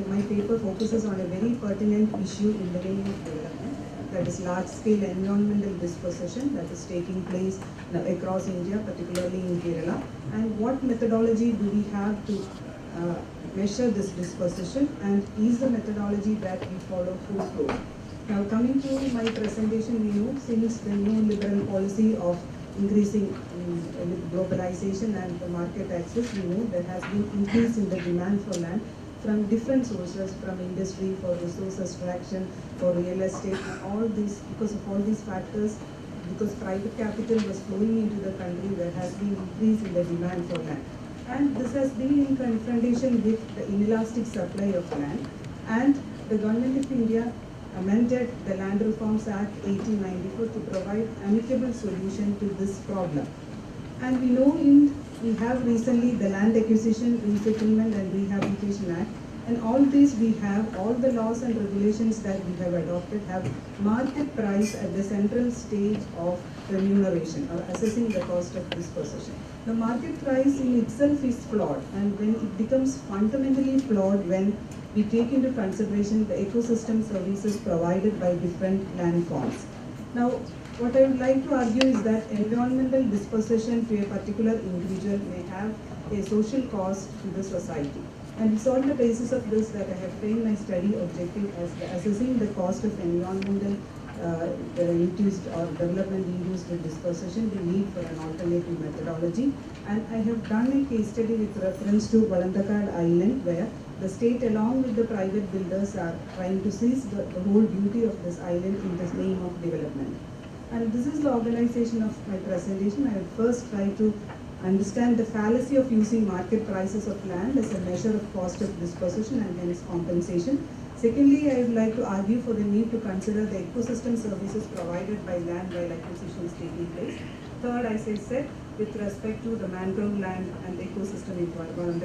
My paper focuses on a very pertinent issue in the area of development, that is large-scale environmental dispossession that is taking place across India, particularly in Kerala. And what methodology do we have to measure this dispossession, and is the methodology that we follow foolproof? Now, coming to my presentation, we know since the new liberal policy of increasing globalization and the market access, we know there has been increase in the demand for land from different sources, from industry, for resource extraction, for real estate, and all these, because of all these factors, because private capital was flowing into the country, there has been increase in the demand for land. And this has been in confrontation with the inelastic supply of land, and the Government of India amended the Land Reforms Act 1894 to provide amicable solution to this problem. And we know we have recently the Land Acquisition, Resettlement and Rehabilitation Act, and all these we have, all the laws and regulations that we have adopted have market price at the central stage of remuneration or assessing the cost of dispossession. The market price in itself is flawed, and when it becomes fundamentally flawed when we take into consideration the ecosystem services provided by different land forms. Now, what I would like to argue is that environmental dispossession to a particular individual may have a social cost to the society. And it's on the basis of this that I have framed my study objective as assessing the cost of environmental induced or development-induced dispossession, the need for an alternative methodology. And I have done a case study with reference to Valandakad Island, where the state along with the private builders are trying to seize the whole beauty of this island in the name of development. And this is the organization of my presentation. I will first try to understand the fallacy of using market prices of land as a measure of cost of dispossession and hence compensation. Secondly, I would like to argue for the need to consider the ecosystem services provided by land while acquisition is taking place. third, as I said, with respect to the mangrove land and ecosystem environment.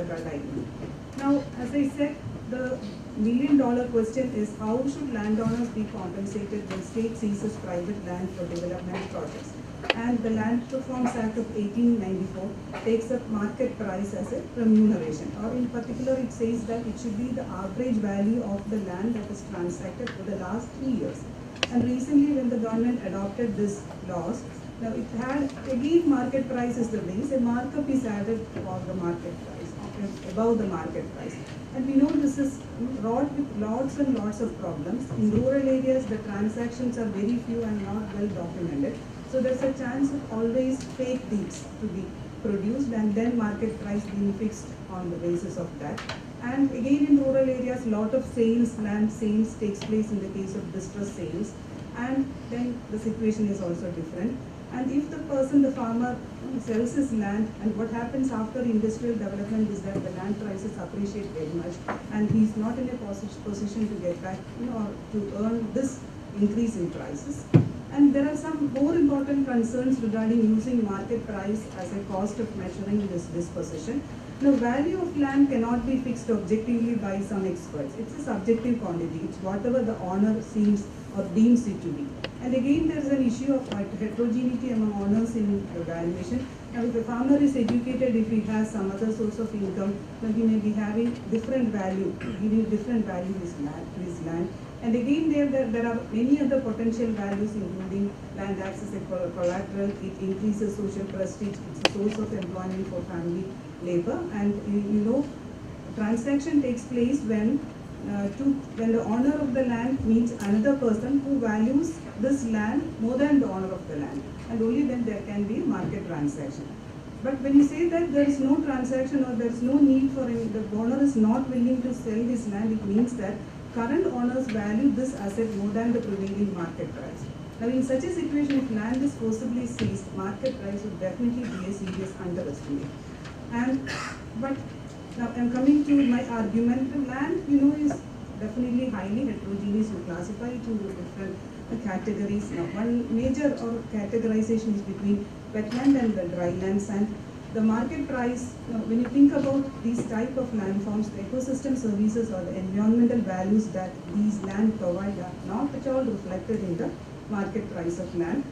Now, as I said, the million-dollar question is how should landowners be compensated when state seizes private land for development projects? And the Land Reforms Act of 1894 takes up market price as a remuneration, or in particular it says that it should be the average value of the land that is transacted for the last 3 years. And recently when the government adopted this laws, now it had again market price is the base, a markup is added for the market price, above the market price. And we know this is wrought with lots and lots of problems. In rural areas the transactions are very few and not well documented. So there's a chance of always fake deeds to be produced and then market price being fixed on the basis of that. And again in rural areas, lot of sales, land sales takes place in the case of distress sales, and then the situation is also different. And if the person, the farmer, sells his land, and what happens after industrial development is that the land prices appreciate very much, and he's not in a position to get back, or to earn this increase in prices. And there are some more important concerns regarding using market price as a cost of measuring this disposition. Now, value of land cannot be fixed objectively by some experts. It's a subjective quantity. It's whatever the owner seems or deems it to be. And again, there is an issue of heterogeneity among owners in the valuation. Now, if a farmer is educated, if he has some other source of income, then he may be having different value, giving different value to his land. And again, there are many other potential values, including land acts as a collateral, it increases social prestige, it's a source of employment for family labor, and transaction takes place when the owner of the land meets another person who values this land more than the owner of the land, and only then there can be a market transaction. But when you say that there is no transaction or there is no need for any, the owner is not willing to sell his land, it means that current owners value this asset more than the prevailing market price. Now, in such a situation, if land is forcibly seized, market price would definitely be a serious underestimate. But now I'm coming to my argument. The land, is definitely highly heterogeneous. You classify it into different categories. Now, one major or categorization is between wetland and the drylands, and the market price. When you think about these type of land forms, the ecosystem services or the environmental values that these land provide are not at all reflected in the market price of land.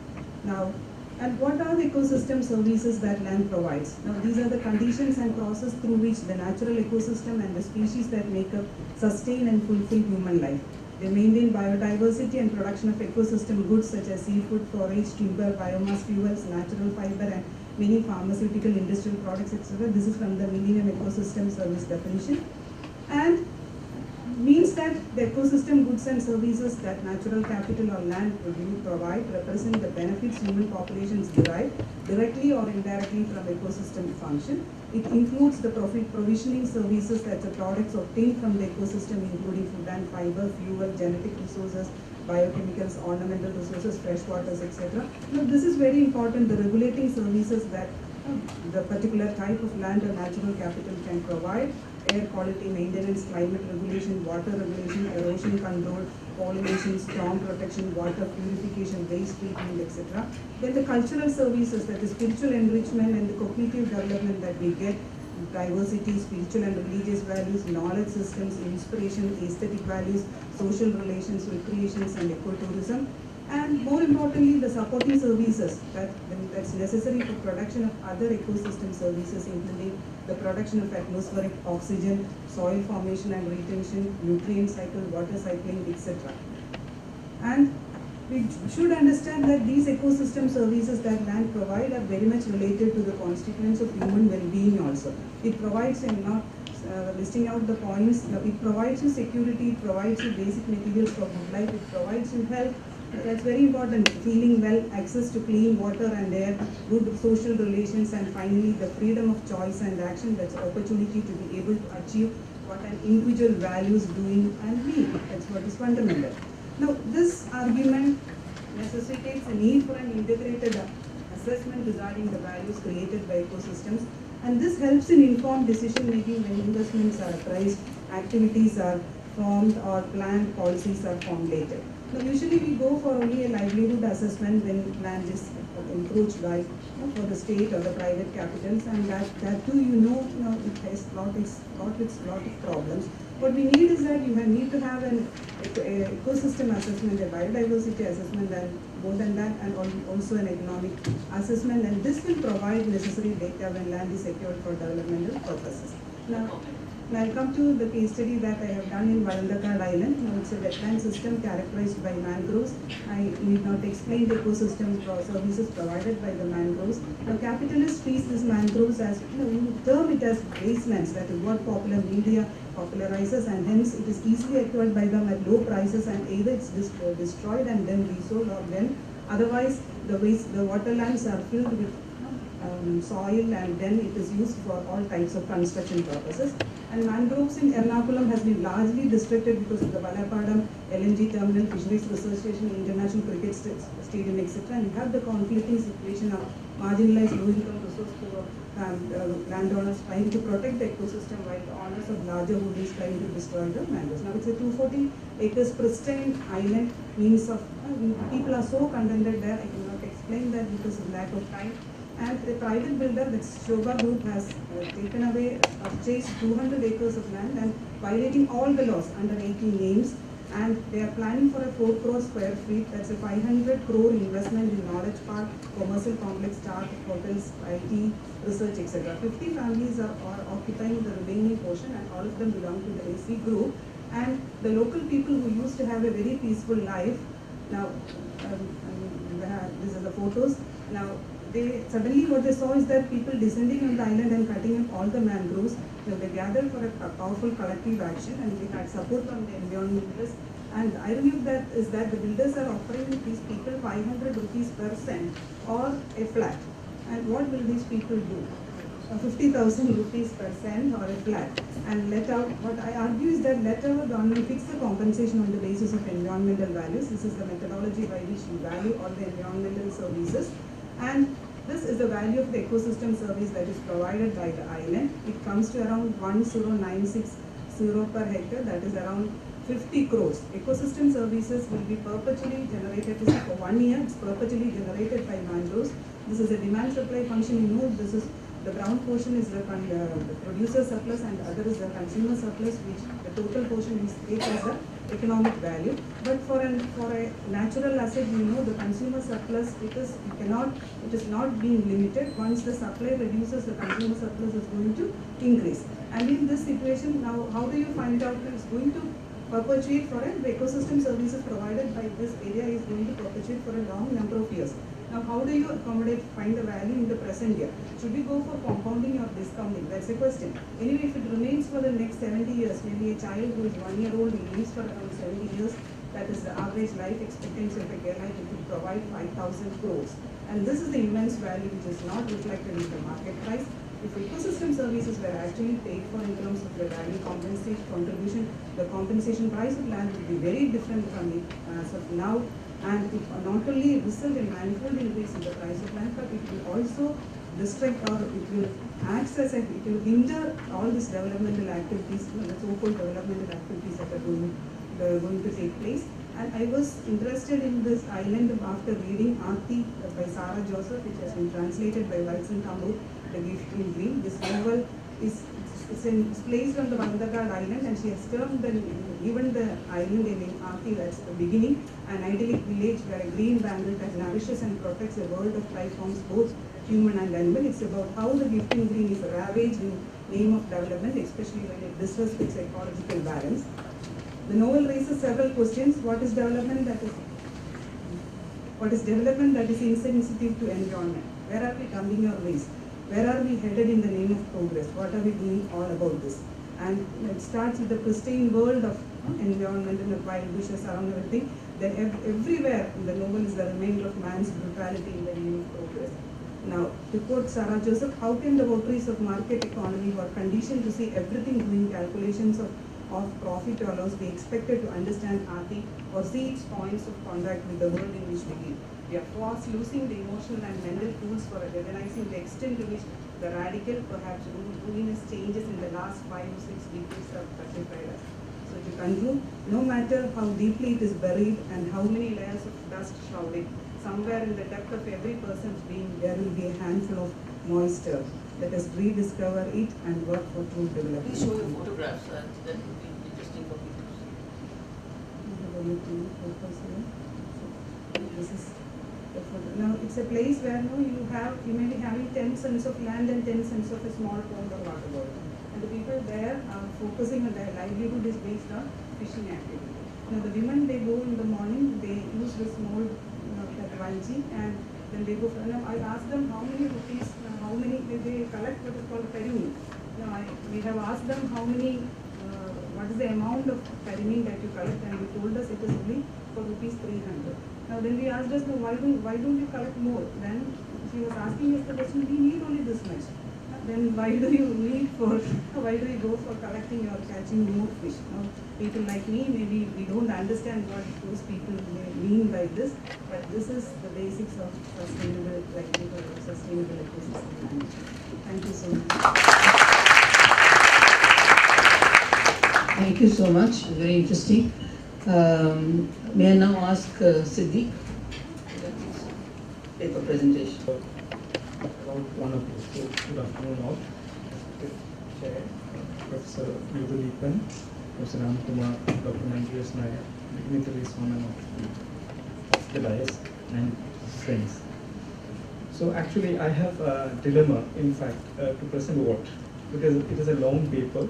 Now, and what are the ecosystem services that land provides? Now, these are the conditions and process through which the natural ecosystem and the species that make up sustain and fulfill human life. They maintain biodiversity and production of ecosystem goods such as seafood, forage, timber, biomass fuels, natural fiber, and many pharmaceutical, industrial products, etc. This is from the Millennium Ecosystem Service definition, and means that the ecosystem goods and services that natural capital or land provide represent the benefits human populations derive directly or indirectly from ecosystem function. It includes the provisioning services that the products obtained from the ecosystem, including food and fiber, fuel, genetic resources, biochemicals, ornamental resources, fresh waters, etc. Now, this is very important, the regulating services that the particular type of land or natural capital can provide: air quality maintenance, climate regulation, water regulation, erosion control, pollination, storm protection, water purification, waste treatment, etc. Then the cultural services, that is spiritual enrichment and the cognitive development that we get, diversity, spiritual and religious values, knowledge systems, inspiration, aesthetic values, social relations, recreations, and ecotourism. And more importantly, the supporting services that's necessary for production of other ecosystem services, including the production of atmospheric oxygen, soil formation and retention, nutrient cycle, water cycling, etc. And we should understand that these ecosystem services that land provide are very much related to the constituents of human well-being also. It provides, listing out the points, it provides you security, it provides you basic materials for good life, it provides you health. That's very important. Feeling well, access to clean water and air, good social relations, and finally the freedom of choice and action. That's opportunity to be able to achieve what an individual values doing and being. That's what is fundamental. Now, this argument necessitates a need for an integrated assessment regarding the values created by ecosystems, and this helps in informed decision making when investments are appraised, activities are formed, or planned policies are formulated. Now, usually we go for only a livelihood assessment when land is encroached by for the state or the private capitals, and that too it has lot of problems. What we need is that you need to have an ecosystem assessment, a biodiversity assessment, and more than that, and also an economic assessment, and this will provide necessary data when land is secured for developmental purposes. Now I'll come to the case study that I have done in Valandakad Island. Now it's a wetland system characterized by mangroves. I need not explain the ecosystem services provided by the mangroves. Now capitalists treat these mangroves as, term it as basements. That is what popular media popularizes, and hence it is easily acquired by them at low prices, and either it's destroyed and then resold, or then otherwise the waterlands are filled with soil, and then it is used for all types of construction purposes. And mangroves in Ernakulam has been largely destructed because of the Valapadam LNG terminal, Fisheries Research Station, International Cricket Stadium, etc. And you have the conflicting situation of marginalized low-income resource poor landowners trying to protect the ecosystem, while the owners of larger holdings trying to destroy the mangroves. Now it's a 240 acres pristine island, means of people are so contented there. I cannot explain that because of lack of time. And the private builder, the Shobha Group, has taken away, purchased 200 acres of land and violating all the laws under 18 names. And they are planning for a 4 crore square feet. That's a 500 crore investment in knowledge park, commercial complex, start hotels, IT, research, etc. 50 families are occupying the remaining portion, and all of them belong to the AC group. And the local people who used to have a very peaceful life, now these are the photos. Now suddenly what they saw is that people descending on the island and cutting up all the mangroves. They gathered for a powerful collective action, and they had support from the environmentalists. And the irony of that is that the builders are offering these people 500 rupees per cent or a flat. And what will these people do? 50,000 rupees per cent or a flat. And what I argue is that let our government fix the compensation on the basis of environmental values. This is the methodology by which we value all the environmental services. And this is the value of the ecosystem service that is provided by the island. It comes to around 10960 per hectare, that is around 50 crores. Ecosystem services will be perpetually generated for 1 year. It's perpetually generated by mangroves. This is a demand supply function. This is the brown portion is the producer surplus, and the other is the consumer surplus, which the total portion is taken as the economic value. But for a natural asset, the consumer surplus, it is not being limited. Once the supply reduces, the consumer surplus is going to increase. And in this situation, now how do you find out it's going to perpetuate for the ecosystem services provided by this area is going to perpetuate for a long number of years. Now, how do you find the value in the present year? Should we go for compounding or discounting? That's a question. Anyway, if it remains for the next 70 years, maybe a child who is 1 year old, he lives for around 70 years, that is the average life expectancy of a airline, it will provide 5,000 crores. And this is the immense value which is not reflected in the market price. If ecosystem services were actually paid for in terms of the value compensation contribution, the compensation price of land would be very different from it as of now. And it not only result in manifold increase in the price of land, but it will also distract, or it will it will hinder all these developmental activities, the so-called developmental activities that are going to take place. And I was interested in this island after reading Aarti by Sarah Joseph, which has been translated by Wilson Tambur, The Gift in Green. This novel is placed on the Valandakad Island, and she has given the island a name Aarti, that's the beginning, an idyllic village where a green bamboo that nourishes and protects a world of life forms, both human and animal. It's about how the gift in green is ravaged in name of development, especially when it disrespects ecological balance. The novel raises several questions. What is development that is insensitive to environment? Where are we dumping our waste? Where are we headed in the name of progress? What are we doing all about this? And it starts with the pristine world of environment and the wild bushes around everything. Then everywhere in the novel is the remainder of man's brutality in the name of progress. Now, to quote Sarah Joseph, how can the votaries of market economy who are conditioned to see everything doing calculations of profit or loss be expected to understand Aarti or see its points of contact with the world in which we live? We are fast losing the emotional and mental tools for recognizing the extent to which the radical, perhaps ruinous changes in the last 5 or 6 decades have petrified us. So to conclude, no matter how deeply it is buried and how many layers of dust shroud it, somewhere in the depth of every person's being, there will be a handful of moisture. Let us rediscover it and work for true development. Please show your photographs, that would be interesting for people to see. This is the photo. Now it's a place where you may be having 10 cents of land and 10 cents of a small pond or water body. And the people there are focusing on their livelihood is based on fishing activity. Now the women, they go in the morning, they use this mold, that vanji, and then they go for, now I asked them how many rupees, they collect what is called perimine. Now we have asked them how many, what is the amount of perimine that you collect, and they told us it is only for rupees 300. Now then we asked us, no, why don't you collect more? Then she was asking us the question, we need only this much. Then why do you go for collecting or catching more fish? Now, people like me, maybe we don't understand what those people may mean by this, but this is the basics of sustainable livelihood or sustainable ecosystem management. Thank you so much. Thank you so much. Very interesting. May I now ask Siddik to take a presentation? About one of you. So, good afternoon all. Chair, Professor Mridul, Eapen, Professor Ramakumar, Dr. Manju, Nair, dignitaries on and off the dais, and friends. So actually I have a dilemma, in fact, to present what? Because it is a long paper.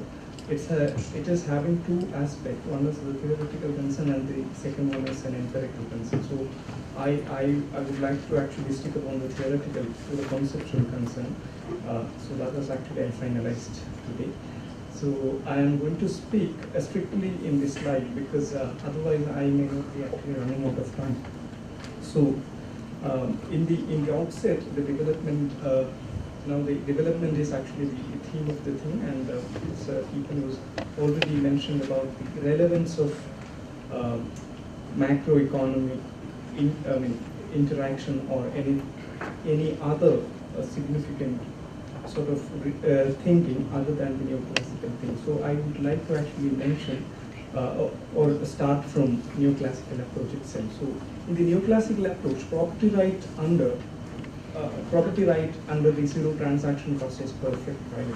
It is having two aspects. One is the theoretical concern and the second one is an empirical concern. So I would like to actually stick upon the theoretical to the conceptual concern. So that was actually I finalized today. So I am going to speak strictly in this slide because otherwise I may not be actually running out of time. So in the outset, the development. Now the development is actually the theme of the thing, and Eapen was already mentioned about the relevance of macroeconomic interaction or any other significant sort of thinking other than the neoclassical thing. So I would like to actually mention or start from neoclassical approach itself. So in the neoclassical approach, property right under the zero transaction cost is perfect, right?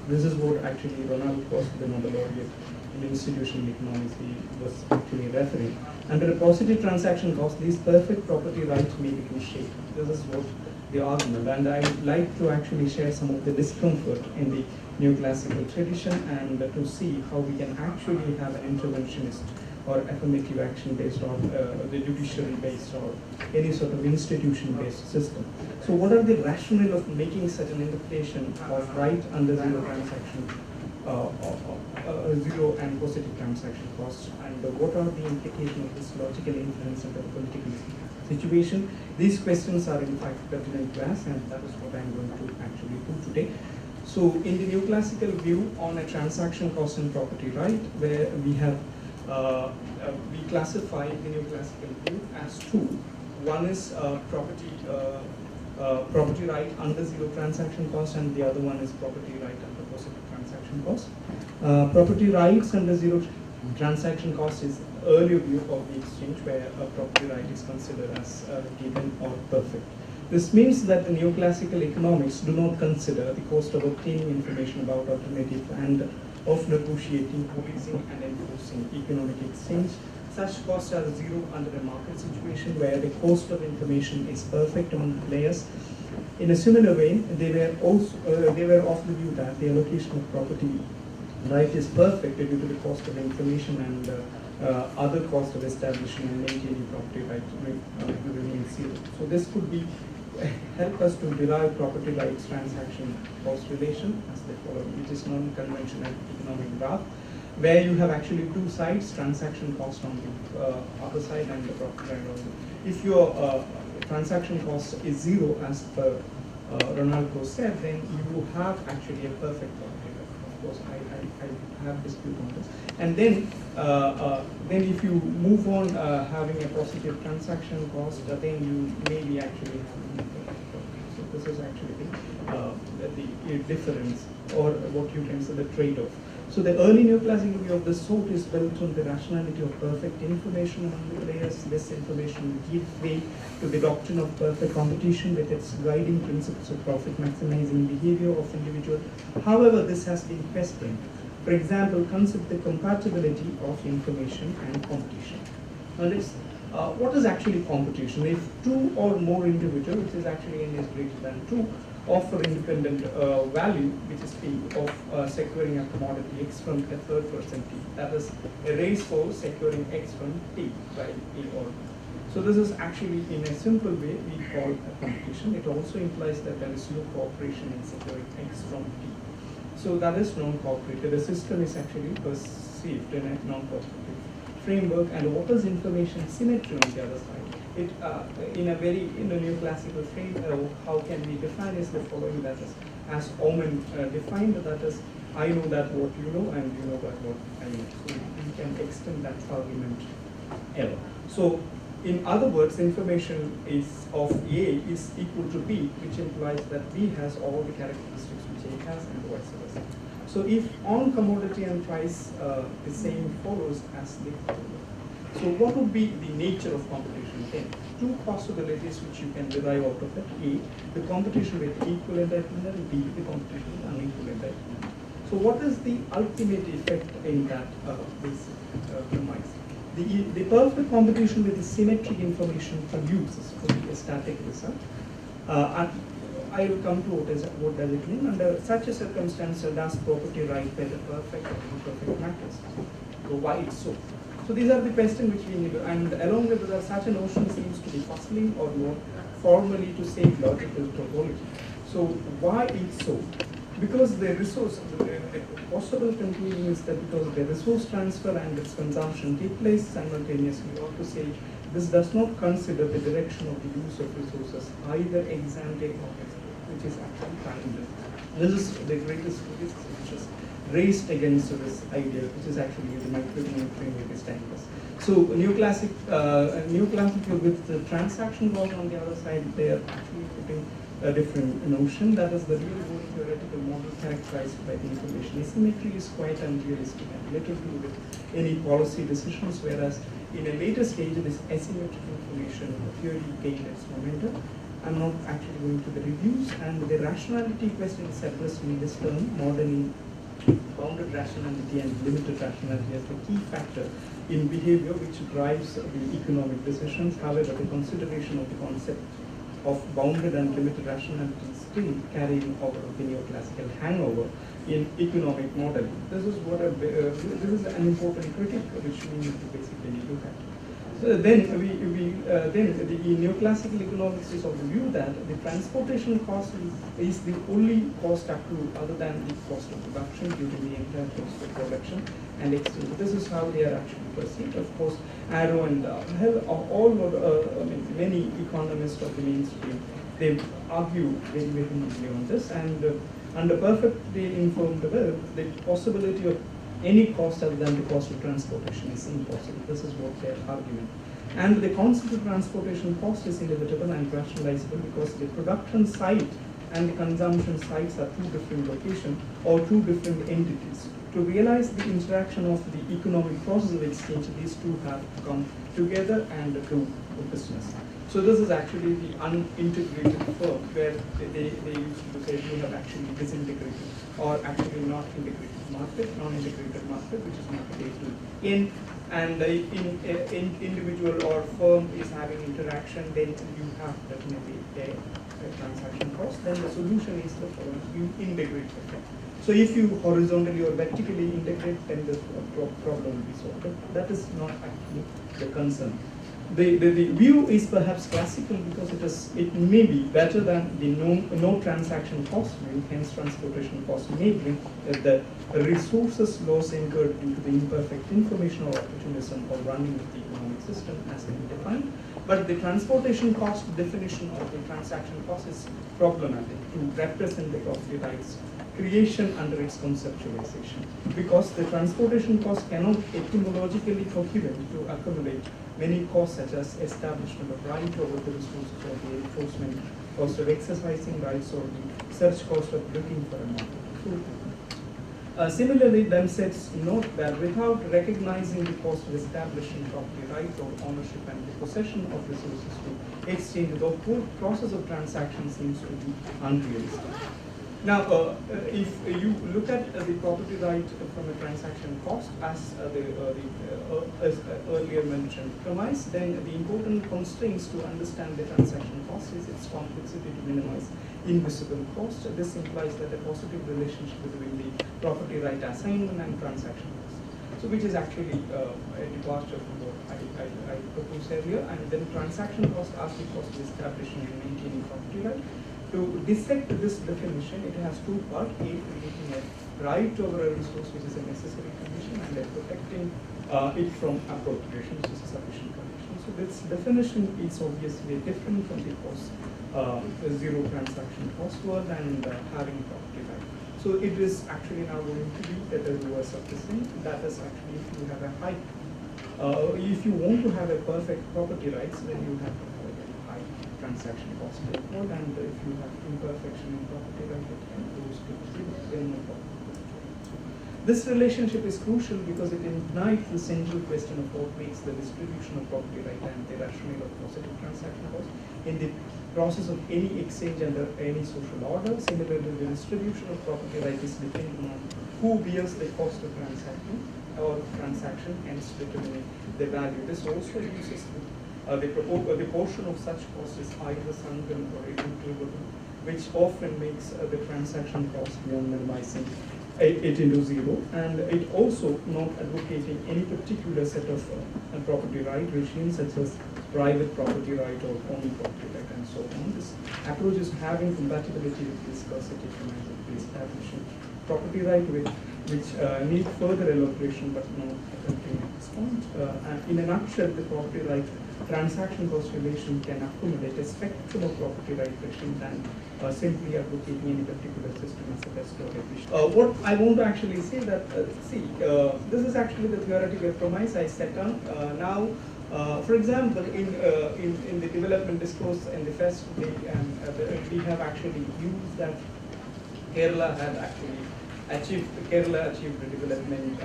This is what actually Ronald Coase, the Nobel laureate in institutional economics, he was actually referring. Under a positive transaction cost, these perfect property rights may become shaky. This is what the argument, and I would like to actually share some of the discomfort in the neoclassical tradition and to see how we can actually have an interventionist or affirmative action based on the judiciary based or any sort of institution based system. So what are the rationale of making such an interpretation of right under zero transaction, zero and positive transaction costs, and what are the implications of this logical inference under the political situation? These questions are in fact pertinent to us, and that is what I am going to actually do today. So in the neoclassical view on a transaction cost and property right, where we have we classify the neoclassical view as two. One is property right under zero transaction cost, and the other one is property right under positive transaction cost. Property rights under zero transaction cost is earlier view of the exchange, where a property right is considered as given or perfect. This means that the neoclassical economics do not consider the cost of obtaining information about alternative and of negotiating, policing and enforcing economic exchange. Such costs are zero under a market situation where the cost of information is perfect among the players. In a similar way, they were of the view that the allocation of property right is perfect due to the cost of information and other cost of establishing and maintaining property right remain zero. So this could be help us to derive property rights transaction cost relation as they follow, which is non-conventional economic graph, where you have actually two sides, transaction cost on the other side and the property right also. If your transaction cost is zero as per Ronald Coase said, then you have actually a perfect property right. Of course, I have dispute on this. And then if you move on having a positive transaction cost, then you may be actually having. So this is actually the difference, or what you can say the trade-off. So the early neoclassical view of the sort is built on the rationality of perfect information among the players. This information will give way to the doctrine of perfect competition with its guiding principles of profit maximizing behavior of individual. However, this has been questioned. For example, consider the compatibility of information and competition. Now what is actually competition? If two or more individuals, which is actually n is greater than 2, offer independent value, which is P, of securing a commodity X from a third person T. That is a race for securing X from T by A or B. So this is actually, in a simple way, we call a competition. It also implies that there is no cooperation in securing X from T. So that is non-cooperative. The system is actually perceived in a non-cooperative framework. And what is information symmetry on the other side? It in a neoclassical frame, how can we define is the following, that is, as Oman defined, that is, I know that what you know and you know that what I know. So we can extend that argument ever. So in other words, information is of A is equal to B, which implies that B has all the characteristics which A has and vice versa. So if on commodity and price, the same follows as the follower. So what would be the nature of competition then? Two possibilities which you can derive out of it. A, the competition with equal entitlement, and B, the competition with unequal entitlement. So what is the ultimate effect in that basic premise? The perfect competition with the symmetric information produces a static result. And I will come to what does it mean. Under such a circumstance, does property right whether perfect or imperfect matters? So why it's so? So these are the questions which we need, and along with that, such a notion seems to be puzzling or more formally to say logical topology. So why it's so? Because the resource, the possible conclusion is that because the resource transfer and its consumption take place simultaneously, or to say this does not consider the direction of the use of resources, either ex ante or ex post, which is actually time. This is the greatest criticism which is raised against this idea, which is actually the microeconomic framework is timeless. So neoclassical with the transaction laws on the other side, they are actually putting a different notion, that is the real world theoretical model characterized by the information asymmetry is quite unrealistic and little to do with any policy decisions, whereas in a later stage this asymmetric information theory gained its momentum. I'm not actually going to the reviews, and the rationality question is addressed in this term, modeling bounded rationality and limited rationality as the key factor in behavior which drives the economic decisions. However, the consideration of the concept of bounded and limited rationality is still carrying over the neoclassical hangover in economic modeling. This is what this is an important critique which we need to basically look at. So then the neoclassical economics is of the view that the transportation cost is the only cost accrued other than the cost of production during the entire cost of production and exchange. This is how they are actually perceived. Of course, Arrow and many economists of the mainstream, they argue very vehemently on this, and under perfectly informed will, the possibility of any cost other than the cost of transportation is impossible. This is what their argument. And the concept of transportation cost is inevitable and rationalizable because the production site and the consumption sites are two different locations or two different entities. To realize the interaction of the economic process of exchange, these two have to come together and do business. So this is actually the unintegrated firm where they used to say we have actually disintegrated or actually not integrated market, non-integrated market, which is market A to N, and in individual or firm is having interaction, then you have definitely a transaction cost. Then the solution is the following: you integrate the firm. So if you horizontally or vertically integrate, then the problem will be solved. But that is not actually the concern. The view is perhaps classical because it may be better than the no transaction cost, hence transportation cost may bring the resources loss incurred due to the imperfect information or opportunism or running of the economic system as been defined. But the transportation cost definition of the transaction cost is problematic to represent the property rights creation under its conceptualization, because the transportation cost cannot etymologically coherent to accumulate many costs such as establishment of right over the resources or the enforcement cost of exercising rights or the search cost of looking for a market. Similarly, themselves note that without recognizing the cost of establishing property rights or ownership and the possession of resources to exchange, the whole process of transaction seems to be unrealistic. Now, if you look at the property right from a transaction cost, as earlier mentioned premise, then the important constraints to understand the transaction cost is its complexity to minimize invisible cost. This implies that a positive relationship between the property right assignment and transaction cost. So, which is actually a departure from what I proposed earlier. And then transaction cost as the cost of establishing and maintaining property right. To dissect this definition, it has two parts: A, creating a right over a resource which is a necessary condition, and then protecting it from appropriation, which is a sufficient condition. So this definition is obviously different from the cost, zero transaction cost world and having property right. So it is actually now going to be the reverse of the same. That is actually if you have a high, if you want to have a perfect property rights, then you have to have a very high transaction cost involved, and if you have imperfection in property right, it can goes to zero, then no problem. This relationship is crucial because it ignites the central question of what makes the distribution of property right and the rationale of positive transaction cost in the process of any exchange under any social order. Similarly, the distribution of property right is dependent on who bears the cost of transaction or transaction, hence determining the value. This also uses the portion of such cost is either sunken or irretrievable, which often makes the transaction cost beyond minimizing it into zero, and it also not advocating any particular set of property right regimes such as private property right or own property right and so on. This approach is having compatibility with viscosity from establishing property right which need further elaboration but not attempting at this point. And in a nutshell, the property right transaction cost relation can accommodate a spectrum of property right regime than simply advocating any particular system as a best or efficient. What I want to actually say that, this is actually the theoretical premise I set on. Now, for example, in the development discourse in the first day, we have actually used that Kerala had actually achieved the development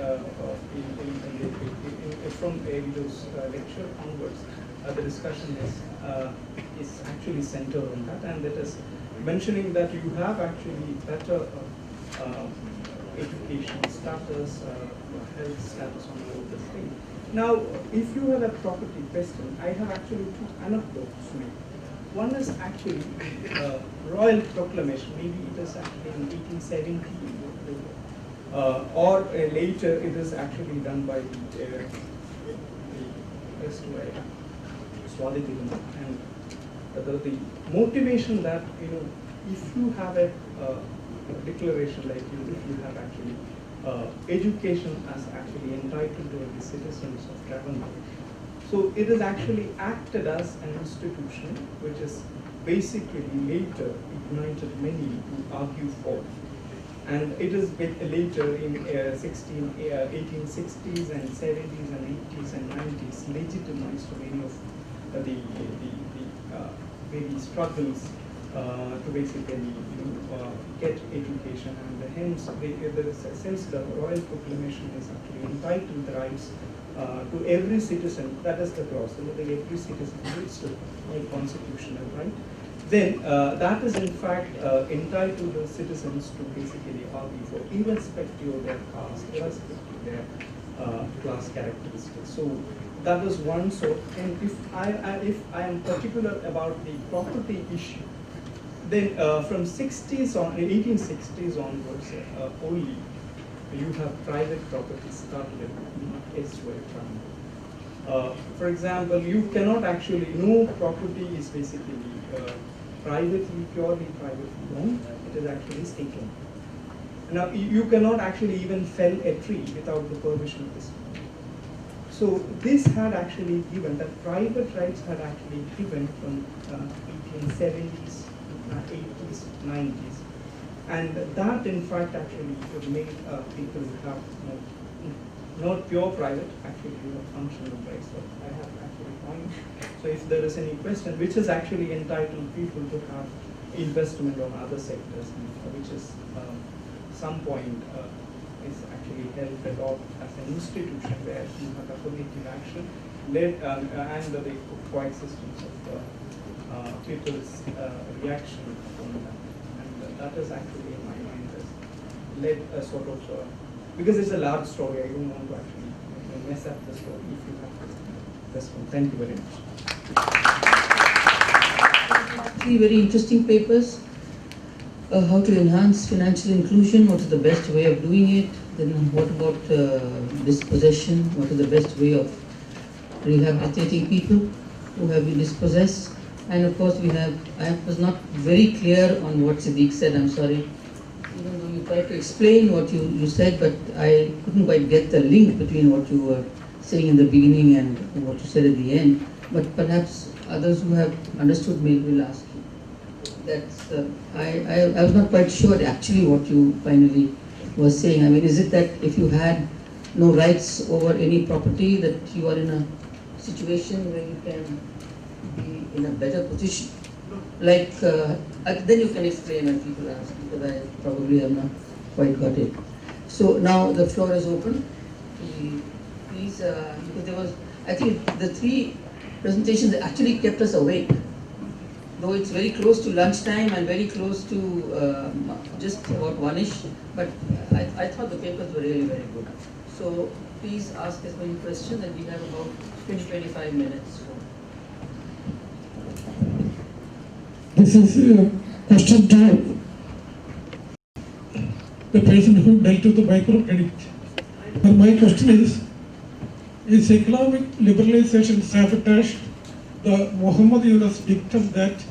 from Windows lecture onwards. The discussion is actually centered on that, and that is mentioning that you have actually better education status, health status on all this thing. Now, if you have a property question, I have actually two anecdotes to make. One is actually royal proclamation. Maybe it is actually in 1870, or later it is actually done by the Swadhi, and the motivation that if you have a declaration like if you have actually education as actually entitled to the citizens of government. So it is actually acted as an institution which is basically later ignited many to argue for. And it is later in 1860s and 70s and 80s and 90s legitimized many of the maybe struggles to basically get education, and hence since the royal proclamation is actually entitled the rights to every citizen, that is the clause, every citizen needs to a constitutional right, then that is in fact entitled the citizens to basically argue for, irrespective of their caste, irrespective of their class characteristics. So that is one sort. And if I am particular about the property issue, then from 1860s onwards only, you have private property started, not elsewhere from. For example, you cannot actually, no property is basically purely privately owned, it is actually state owned. Now, you cannot actually even fell a tree without the permission of the state. So this had actually given, that private rights had actually given from 1870s, 80s, 90s. And that in fact actually made people have not pure private, actually functional rights. So I have actually points. So if there is any question, which is actually entitled people to have investment on other sectors, which is some point is actually held a lot as an institution where you have a collective action led and the coexistence of people's reaction on that. And that is actually in my mind has led a sort of because it's a large story. I don't want to actually mess up the story if you have this one. Thank you very much. Three very interesting papers. How to enhance financial inclusion, what is the best way of doing it, then what about dispossession, what is the best way of rehabilitating people who have been dispossessed, and of course I was not very clear on what Siddik said, I'm sorry. Even though you tried to explain what you said, but I couldn't quite get the link between what you were saying in the beginning and what you said at the end, but perhaps others who have understood me will ask you. That's, I was not quite sure actually what you finally were saying. I mean, is it that if you had no rights over any property, that you are in a situation where you can be in a better position? Like, then you can explain when people ask, because I probably have not quite got it. So now the floor is open. Please, because there was, I think the three presentations actually kept us awake. Though it's very close to lunchtime and very close to just about one-ish, but I thought the papers were really very good. So please ask as many questions, and we have about 20-25 minutes. This is a question to the person who dealt with the microcredit. And my question is economic liberalization sabotaged the Muhammad Yunus dictum that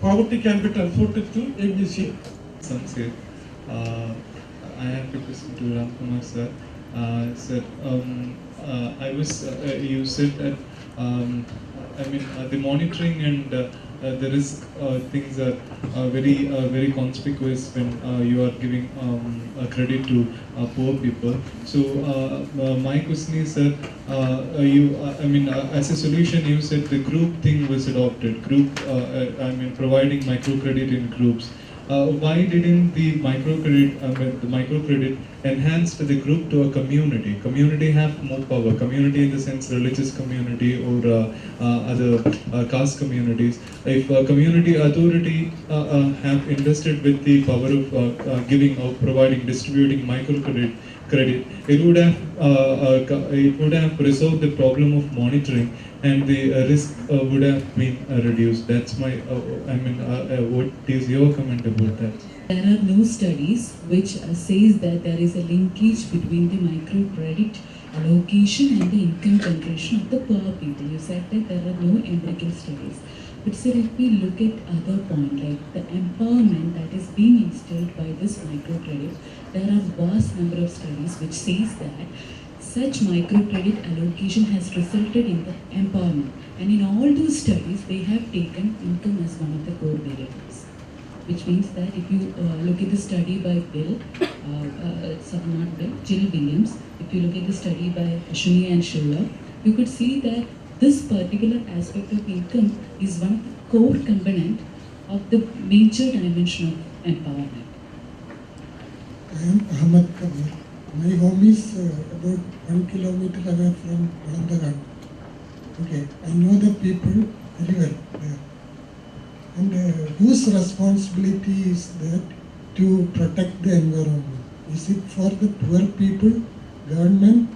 poverty can be transported to ABC? Sir, I have a question to Ramakumar sir. Sir, you said that the monitoring and the risk things are very conspicuous when you are giving credit to poor people. So my question is, sir, as a solution, you said the group thing was adopted. Providing microcredit in groups. Why didn't the microcredit enhance the group to a community? Community have more power. Community in the sense religious community or other caste communities. If a community authority have invested with the power of giving or providing, distributing microcredit, it would have resolved the problem of monitoring, and the risk would have been reduced. That's my, what is your comment about that? There are no studies which says that there is a linkage between the microcredit allocation and the income generation of the poor people. You said that there are no empirical studies. But sir, if we look at other point, like the empowerment that is being instilled by this microcredit, there are vast number of studies which says that such microcredit allocation has resulted in the empowerment. And in all those studies, they have taken income as one of the core variables. Which means that if you look at the study by Jill Williams, if you look at the study by Ashwini and Shulla, you could see that this particular aspect of income is one of the core component of the major dimension of empowerment. I am Ahmed Kabir. My home is about 1 kilometer away from Valandagan. Okay, I know the people very well there. And whose responsibility is that to protect the environment? Is it for the poor people, government,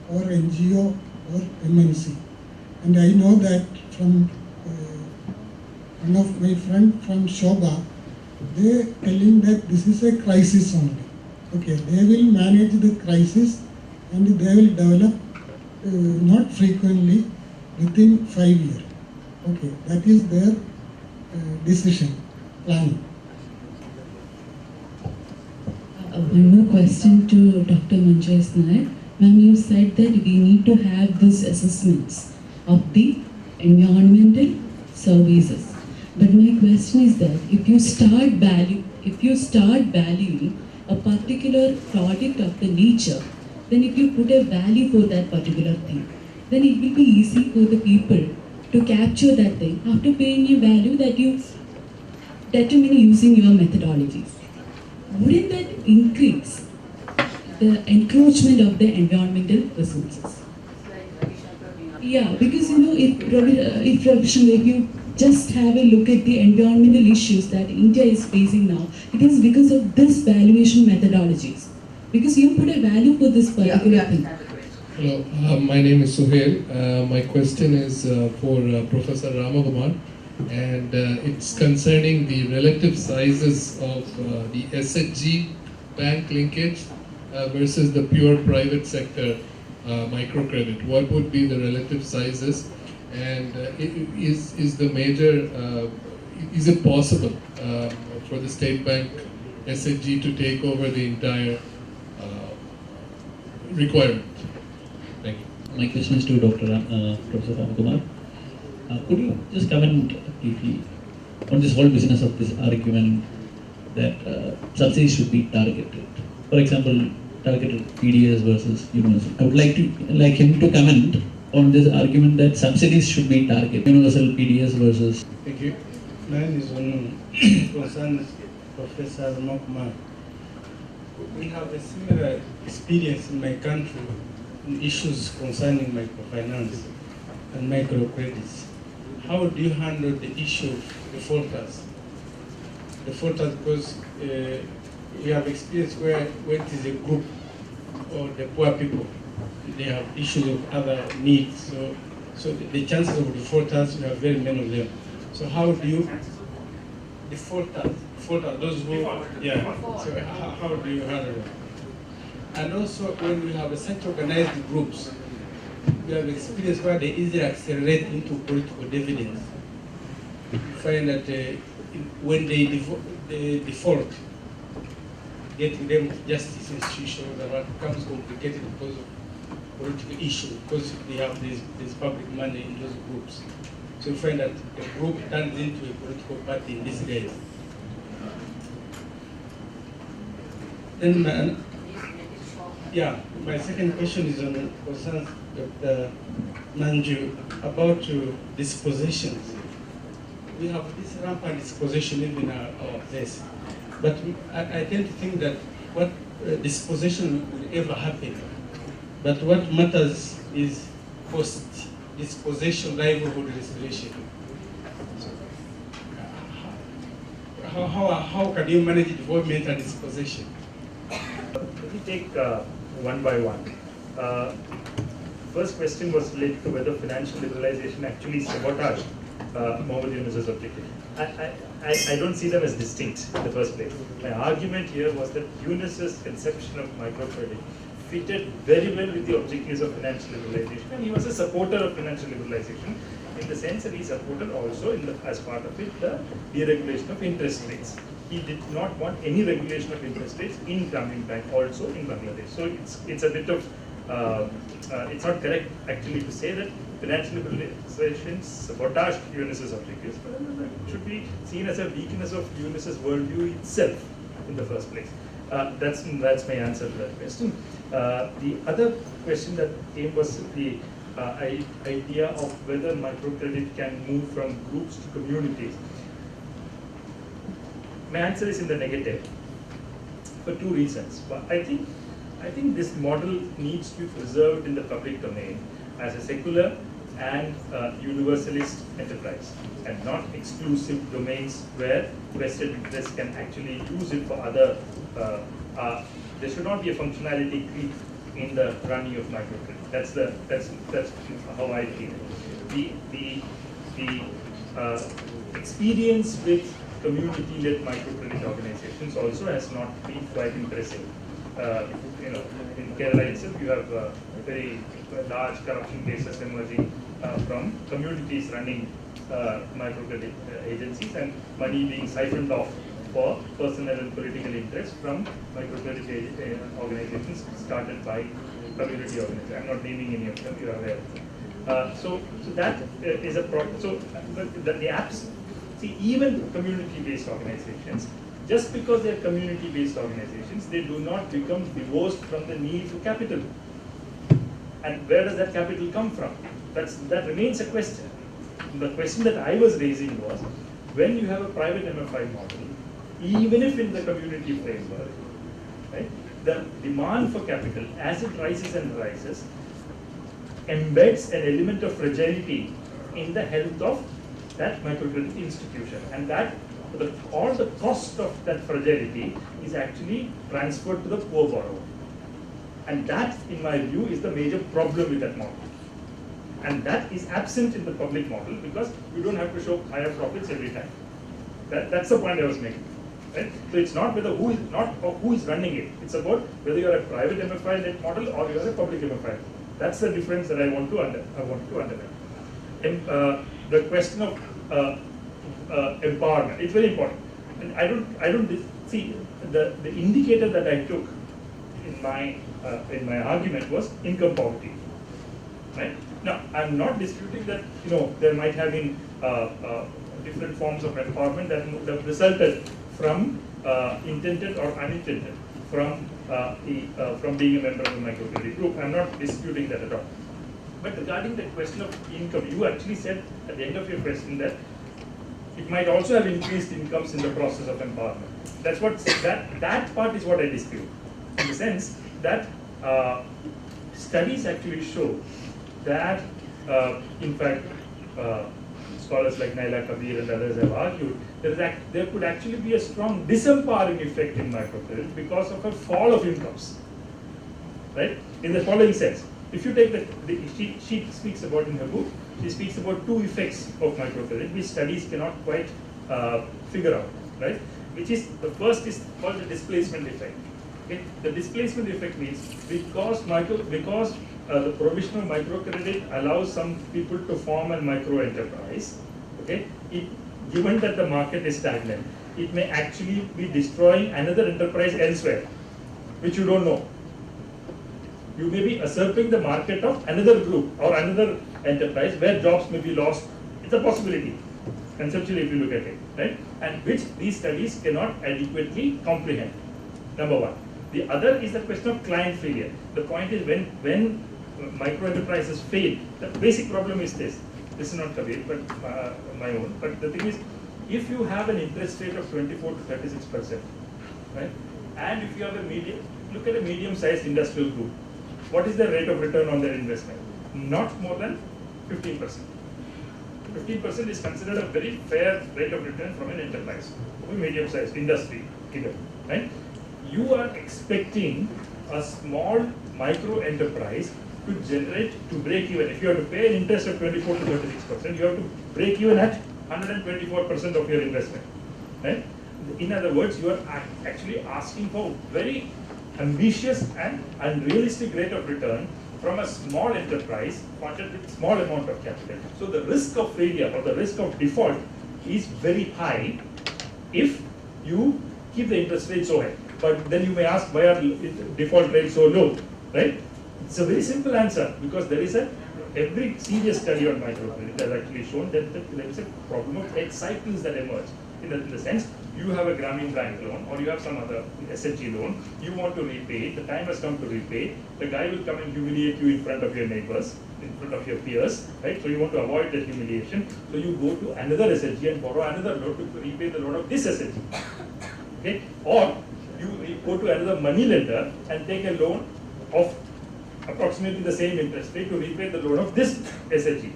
or NGO, or MNC? And I know that from one of my friends from Shoba, they telling that this is a crisis only. Okay, they will manage the crisis and they will develop not frequently within 5 years. Okay, that is their decision, planning. One more question to Dr. Manju Nair. Ma'am, you said that we need to have these assessments of the environmental services. But my question is that if you start valuing a particular product of the nature, then if you put a value for that particular thing, then it will be easy for the people to capture that thing after paying a value that you determine using your methodologies. Wouldn't that increase the encroachment of the environmental resources. It's like Ravi Shankar being a- Yeah, because if you just have a look at the environmental issues that India is facing now, it is because of this valuation methodologies. Because you put a value for this Yeah, particular we thing. understand the question. Hello, my name is Suhail. My question is for Professor Ramakumar, and it's concerning the relative sizes of the SHG bank linkage versus the pure private sector microcredit. What would be the relative sizes, and is the major is it possible for the state bank SHG to take over the entire requirement? Thank you. My question is to Professor Ramakumar. Could you just comment briefly on this whole business of this argument that subsidies should be targeted? For example, targeted PDS versus universal. I would like him to comment on this argument that subsidies should be targeted. Universal PDS versus. Thank you. Mine is on concerns Professor Ramakumar. We have a similar experience in my country in issues concerning microfinance and microcredits. How do you handle the issue of defaulters? Defaulters, because we have experience where it is a group or the poor people, they have issues of other needs. So the chances of defaulters, we have very many of them. So how do you defaulters, those who, yeah, so how do you handle them? And also when we have such organized groups, we have experience where they easily accelerate into political dividends. You find that when they default, getting them to justice institutions becomes complicated because of political issue, because they have this public money in those groups. So you find that the group turns into a political party in this case. Then, yeah, my second question is on concerns Dr. Manju about dispossessions. We have this rampant dispossession even in our place. But I tend to think that what dispossession will ever happen. But what matters is post-dispossession livelihood restoration. So, how can you manage development and dispossession? Let me take one by one. First question was related to whether financial liberalization actually sabotaged Mohammed Yunus's objective. I don't see them as distinct in the first place. My argument here was that Yunus's conception of microcredit fitted very well with the objectives of financial liberalization, and he was a supporter of financial liberalization in the sense that he supported also, as part of it, the deregulation of interest rates. He did not want any regulation of interest rates in Grameen Bank, also in Bangladesh. So it's a bit of, it's not correct actually to say that financial liberalization sabotaged Yunus's objectives, but it should be seen as a weakness of Yunus's worldview itself in the first place. That's my answer to that question. The other question that came was the idea of whether microcredit can move from groups to communities. My answer is in the negative for two reasons. I think this model needs to be preserved in the public domain as a secular and universalist enterprise, and not exclusive domains where vested interests can actually use it for other. There should not be a functionality creep in the running of microcredit. That's how I feel. The experience with community-led microcredit organizations also has not been quite impressive. In Kerala itself, you have very large corruption cases emerging from communities running microcredit agencies, and money being siphoned off for personal and political interest from microcredit organizations started by community organizations. I'm not naming any of them, you are aware. So that is a problem. So the apps, see, even community-based organizations, just because they're community-based organizations, they do not become divorced from the need for capital. And where does that capital come from? That remains a question. The question that I was raising was, when you have a private MFI model, even if in the community framework, right, the demand for capital, as it rises and rises, embeds an element of fragility in the health of that microcredit institution, and that all the cost of that fragility is actually transferred to the poor borrower. And that, in my view, is the major problem with that model. And that is absent in the public model because you don't have to show higher profits every time. That's the point I was making. Right? So it's not whether who is running it. It's about whether you're a private MFI-led model or you're a public MFI. That's the difference that I want to underline. The question of empowerment, it's very important. And I don't see the indicator that I took in my argument was income poverty. Right? Now, I'm not disputing that there might have been different forms of empowerment that resulted from intended or unintended from being a member of the microcredit group. I'm not disputing that at all. But regarding the question of income, you actually said at the end of your question that it might also have increased incomes in the process of empowerment. That's what that part is what I dispute, in the sense that studies actually show that, in fact, scholars like Nair and others have argued there could actually be a strong disempowering effect in microcredit because of a fall of incomes. Right? In the following sense, if you take she speaks about in her book, she speaks about two effects of microcredit which studies cannot quite figure out. Right? Which is, the first is called the displacement effect. Okay? The displacement effect means because the provision of microcredit allows some people to form a micro enterprise. Okay, given that the market is stagnant, it may actually be destroying another enterprise elsewhere, which you don't know. You may be usurping the market of another group or another enterprise where jobs may be lost. It's a possibility, conceptually, if you look at it, right? And which these studies cannot adequately comprehend. Number one. The other is the question of client failure. The point is when micro enterprises fail, the basic problem is this. This is not Kabir, but my own. But the thing is, if you have an interest rate of 24 to 36%, right? And if you have look at a medium-sized industrial group, what is the rate of return on their investment? Not more than 15%. 15% is considered a very fair rate of return from an enterprise, from a medium-sized industry, right? You are expecting a small micro enterprise to break even. If you have to pay an interest of 24 to 36%, you have to break even at 124% of your investment. Right? In other words, you are actually asking for very ambitious and unrealistic rate of return from a small enterprise funded with small amount of capital. So the risk of failure or the risk of default is very high if you keep the interest rate so high. But then you may ask, why are default rates so low, right? It's a very simple answer, because there is every serious study on microcredit has actually shown that there is a problem of edge cycles that emerge. In the sense, you have a Grameen Bank loan or you have some other SHG loan, you want to repay, the time has come to repay, the guy will come and humiliate you in front of your neighbors, in front of your peers, right? So you want to avoid that humiliation, so you go to another SHG and borrow another loan to repay the loan of this SHG. Okay? Or you go to another money lender and take a loan of approximately the same interest rate to repay the loan of this SHG.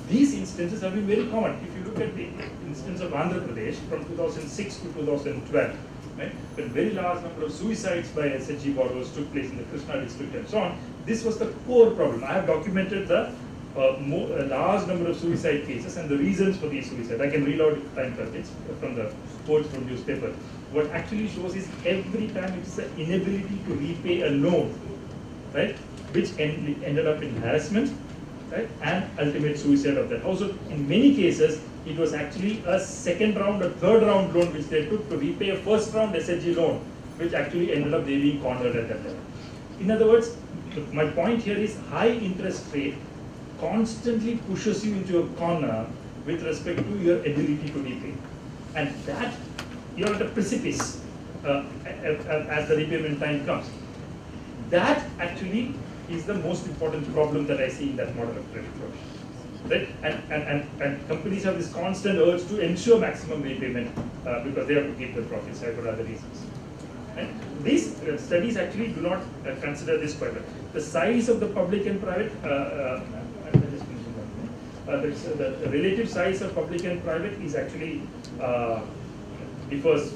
These instances have been very common. If you look at the instance of Andhra Pradesh from 2006 to 2012, right, when very large number of suicides by SHG borrowers took place in the Krishna district and so on, this was the core problem. I have documented the large number of suicide cases and the reasons for these suicides. I can read out time permits from the quotes from newspaper. What actually shows is every time it's the inability to repay a loan, right, which ended up in harassment, right, and ultimate suicide of that. Also, in many cases, it was actually a second round or third round loan which they took to repay a first round SHG loan, which actually ended up they being cornered at that level. In other words, my point here is high interest rate constantly pushes you into a corner with respect to your ability to repay. And that, you're at a precipice as the repayment time comes. That actually is the most important problem that I see in that model of credit provision. Right? And companies have this constant urge to ensure maximum repayment because they have to keep the profits high for other reasons. And these studies actually do not consider this quite well. The size of the public and private, the relative size of public and private is actually differs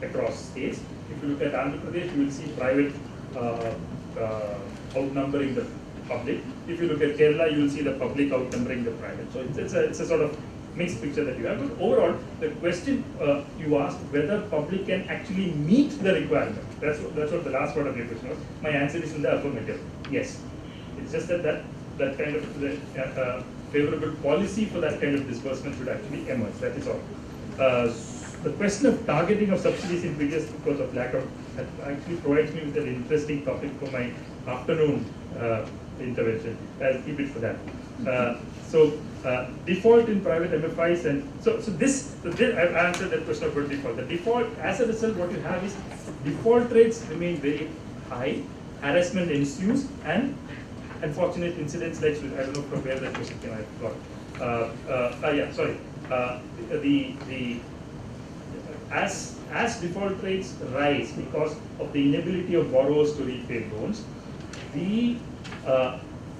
across states. If you look at Andhra Pradesh, you will see private outnumbering the public. If you look at Kerala, you will see the public outnumbering the private. So it's a sort of mixed picture that you have. But overall, the question you asked whether public can actually meet the requirement. That's what the last part of your question was. My answer is in the affirmative. Yes. It's just that kind of favorable policy for that kind of disbursement should actually emerge. That is all. The question of targeting of subsidies in figures because of lack of that actually provides me with an interesting topic for my afternoon intervention. I'll keep it for that. Default in private MFIs and I've answered that question about default. The default, as a result, what you have is default rates remain very high, harassment ensues, and unfortunate incidents like I don't know from where that question came. I forgot. As default rates rise because of the inability of borrowers to repay loans, the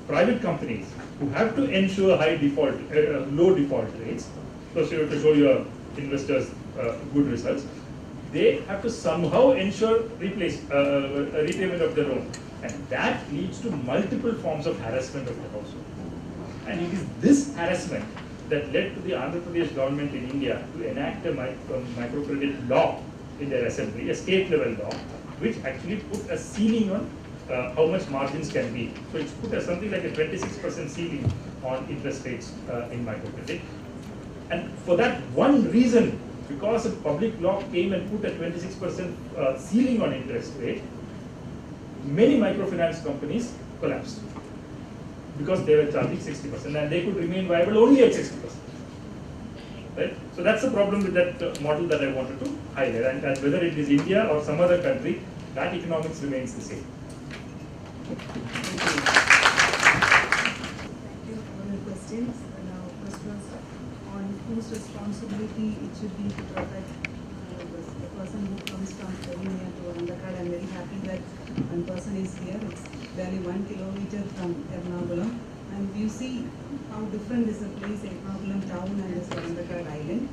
private companies who have to ensure low default rates, because you have to show your investors good results, they have to somehow ensure repayment of the loan, and that leads to multiple forms of harassment of the household. And it is this harassment that led to the Andhra Pradesh government in India to enact a microcredit law in their assembly, a state level law, which actually put a ceiling on how much margins can be. So it's put something like a 26% ceiling on interest rates in microcredit. And for that one reason, because a public law came and put a 26% ceiling on interest rate, many microfinance companies collapsed because they were charging 60% and they could remain viable only at 60%. Right? So that's the problem with that model that I wanted to highlight. And whether it is India or some other country, that economics remains the same. Thank you for your questions. Now, first was on whose responsibility it should be to protect the person who comes from very near to Andhra. I'm very happy that one person is here. It's barely 1 kilometer from Ernakulam. And you see how different is the place, Ernakulam town and this Valandakad island.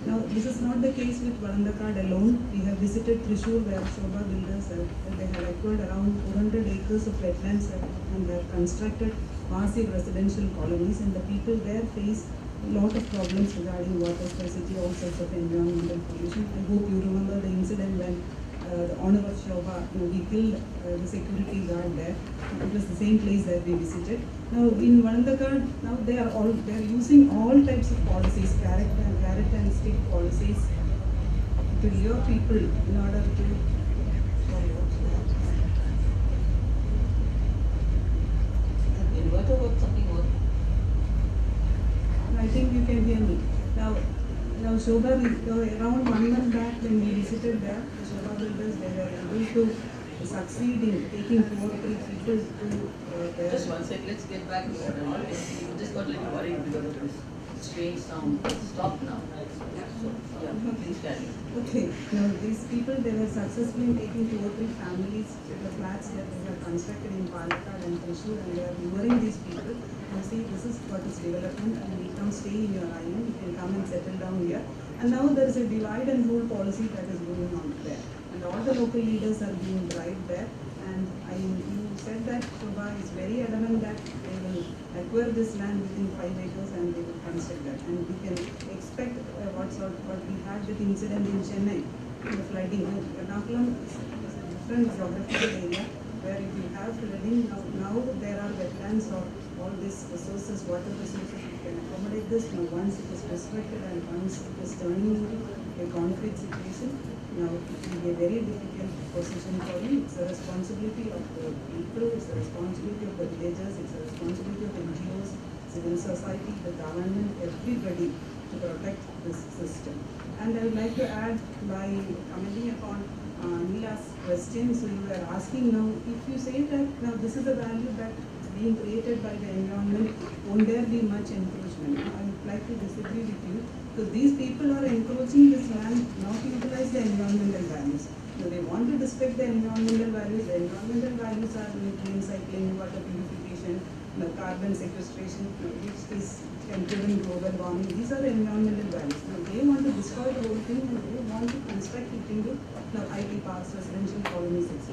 Now, this is not the case with Valandakad alone. We have visited Thrissur where Shobha builders they have acquired around 400 acres of wetlands and they have constructed massive residential colonies, and the people there face a lot of problems regarding water scarcity, all sorts of environmental pollution. I hope you remember the incident when the owner of Shobha, he killed the security guard there. It was the same place that we visited. Now in Valandakad, now they are using all types of policies, carrot and stick policies to lure people in order to. Inverter or something more? I think you can hear me. Now Shobha, around 1 month back when we visited there, the Shobha builders, they were able to succeed in taking 2 or 3 people to there. Just one sec, let's get back to order. We just got a little worried because of this strange sound. Stop now. So, yeah, please carry on. Okay, now these people, they were successful in taking 2 or 3 families to the flats that they have constructed in Palakkad and Thrissur, and they are luring these people. Now see, this is what is development, and you come stay in your island, you can come and settle down here. And now there is a divide and rule policy that is going on there. And all the local leaders are being bribed there. And you said that Shobha is very adamant that they will acquire this land within 5 acres and they will construct that. And we can expect what we had with incident in Chennai, the flooding. Ernakulam is a different geographical area where if you have flooding, now there are wetlands or all these resources, water resources, you can accommodate this. Now once it is restricted and once it is turning into a conflict situation, now it will be a very difficult position for you. It's a responsibility of the people, it's a responsibility of the villagers, it's a responsibility of NGOs, civil society, the government, everybody to protect this system. And I would like to add by commenting upon Neela's question. So you were asking now, if you say that now this is a value that is being created by the environment, won't there be much encroachment? I would like to disagree with you, because these people are encroaching this land, not utilize the environmental values. So they want want to respect the environmental values. The environmental values are nutrient cycling, water purification, carbon sequestration, which can prevent global warming. These are the environmental values. Now they want to destroy the whole thing and they want to construct it into IT parks, residential colonies, etc.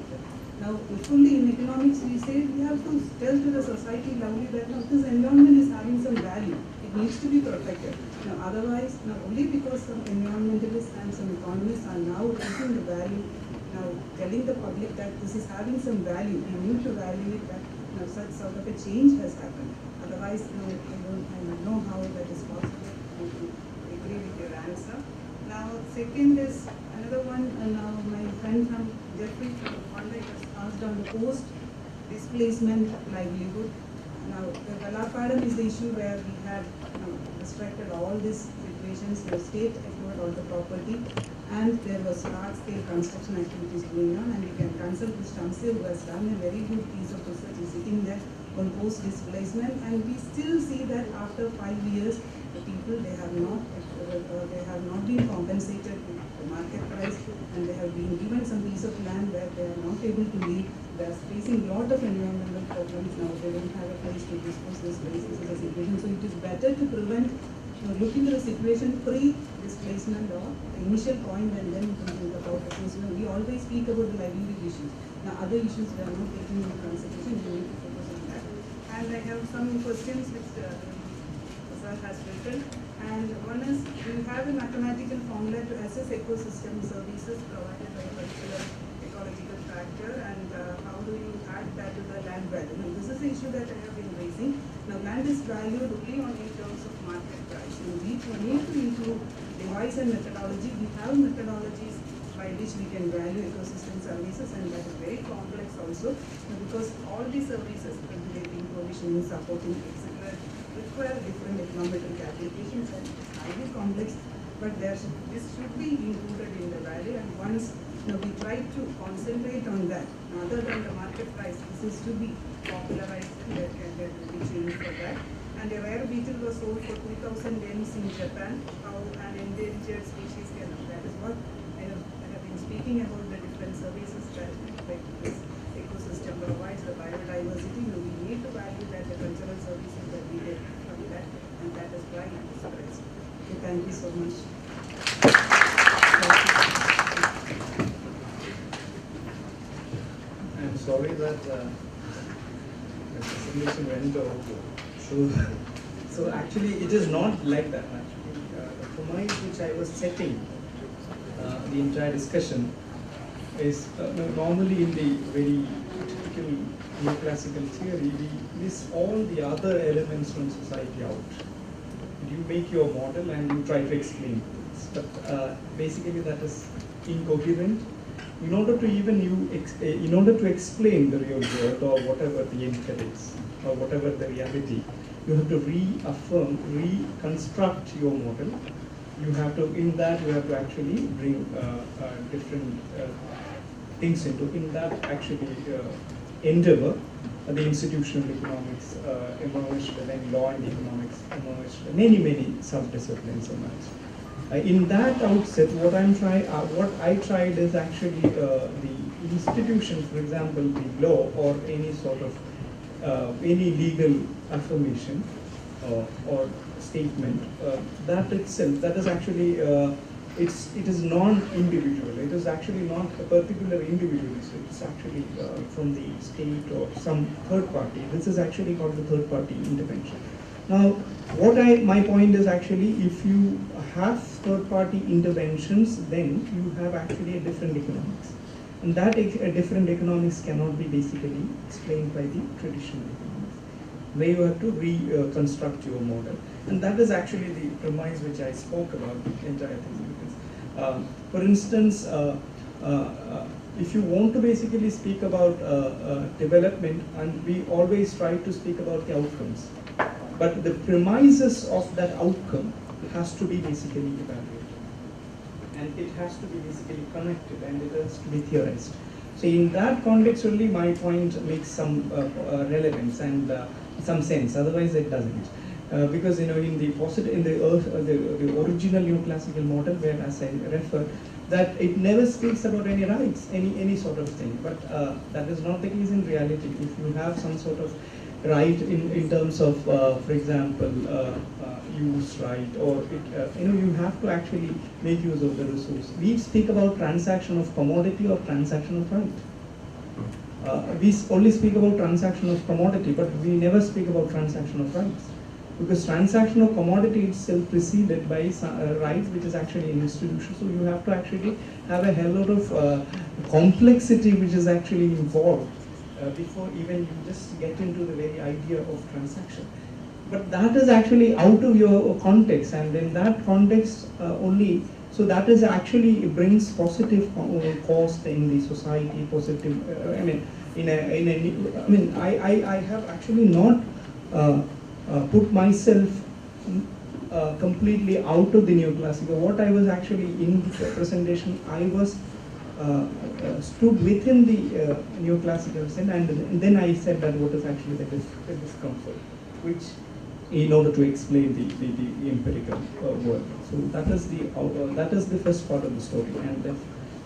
Now, fully in economics, we say we have to tell to the society loudly that now this environment is having some value. It needs to be protected. Now, otherwise, now only because some environmentalists and some economists are now raising the value, now telling the public that this is having some value, we need to value it, that now such sort of a change has happened. Otherwise, no, I don't know how that is possible. I agree with your answer. Now, second is another one, now my friend from Jeffrey was asked on the post-displacement livelihood. Now, the Galapadam is the issue where we have restricted all these situations, the state acquired all the property, and there was large-scale construction activities going on, and we can consult with Shamsi, who has done a very good piece of research, is sitting there on post-displacement, and we still see that after 5 years, the people, they have not been compensated with the market price, and they have been given some piece of land where they are not able to live. They are facing a lot of environmental problems now. They don't have a place to dispose this place. This is the situation. So it is better to prevent, look into the situation pre-displacement or the initial point, and then we can think about the things. We always speak about the livelihood issues. Now other issues we are not taking into consideration. We need to focus on that. And I have some questions which sir has written. And one is, we have a mathematical formula to assess ecosystem services provided by a particular ecological factor, and how do you add that to the land value? Now, this is the issue that I have been raising. Now, land is valued only on in terms of market price. And we need to include device and methodology. We have methodologies by which we can value ecosystem services, and that is very complex also, because all these services, regulating, provisioning, supporting, etc., require different economical applications, and it's highly complex, but this should be included in the value, and once we try to concentrate on that, other than the market price, this is to be popularized, and there will be change for that. And a rare beetle was sold for 2,000 yens in Japan. How an endangered species can, that is what I have been speaking about, the different services that this ecosystem provides, the biodiversity. We need to value that, the cultural services that we get from that, and that is why it is priced. Okay, thank you so much. I'm sorry that the presentation went over. So actually it is not like that. Actually, the premise which I was setting the entire discussion is normally in the very typical neoclassical theory, we list all the other elements from society out. You make your model and you try to explain things, but basically that is incoherent. In order to explain the real world, or whatever the entity is, or whatever the reality, you have to reconstruct your model. You have to, in that, you have to actually bring different things into. In that, actually, endeavor, the institutional economics emerged, then law and economics emerged, many sub-disciplines emerged. In that outset, what I tried is actually the institution, for example, the law or any sort of any legal affirmation or statement, that itself, that is actually it is non-individual. It is actually not a particular individual. It's actually from the state or some third party. This is actually called the third party intervention. Now, my point is actually, if you have third-party interventions, then you have actually a different economics. And that different economics cannot be basically explained by the traditional economics, where you have to reconstruct your model. And that is actually the premise which I spoke about, the entire thing. Because, for instance, if you want to basically speak about development, and we always try to speak about the outcomes. But the premises of that outcome has to be basically evaluated. And it has to be basically connected, and it has to be theorized. So in that context only, my point makes some relevance and some sense, otherwise it doesn't. Because in the original neoclassical model, where as I referred, that it never speaks about any rights, any sort of thing. But that is not the case in reality. If you have some sort of right in terms of, for example, use right, or you have to actually make use of the resource. We speak about transaction of commodity or transaction of right. We only speak about transaction of commodity, but we never speak about transaction of rights. Because transaction of commodity itself preceded by rights, which is actually an institution. So you have to actually have a hell lot of complexity which is actually involved before even you just get into the very idea of transaction. But that is actually out of your context, and in that context only, so that is actually, it brings positive cost in the society, positive, I have actually not put myself completely out of the neoclassical. What I was actually in the presentation, I was stood within the neoclassical sense, and then I said that what is actually the discomfort, which in order to explain the empirical world. So that is the first part of the story, and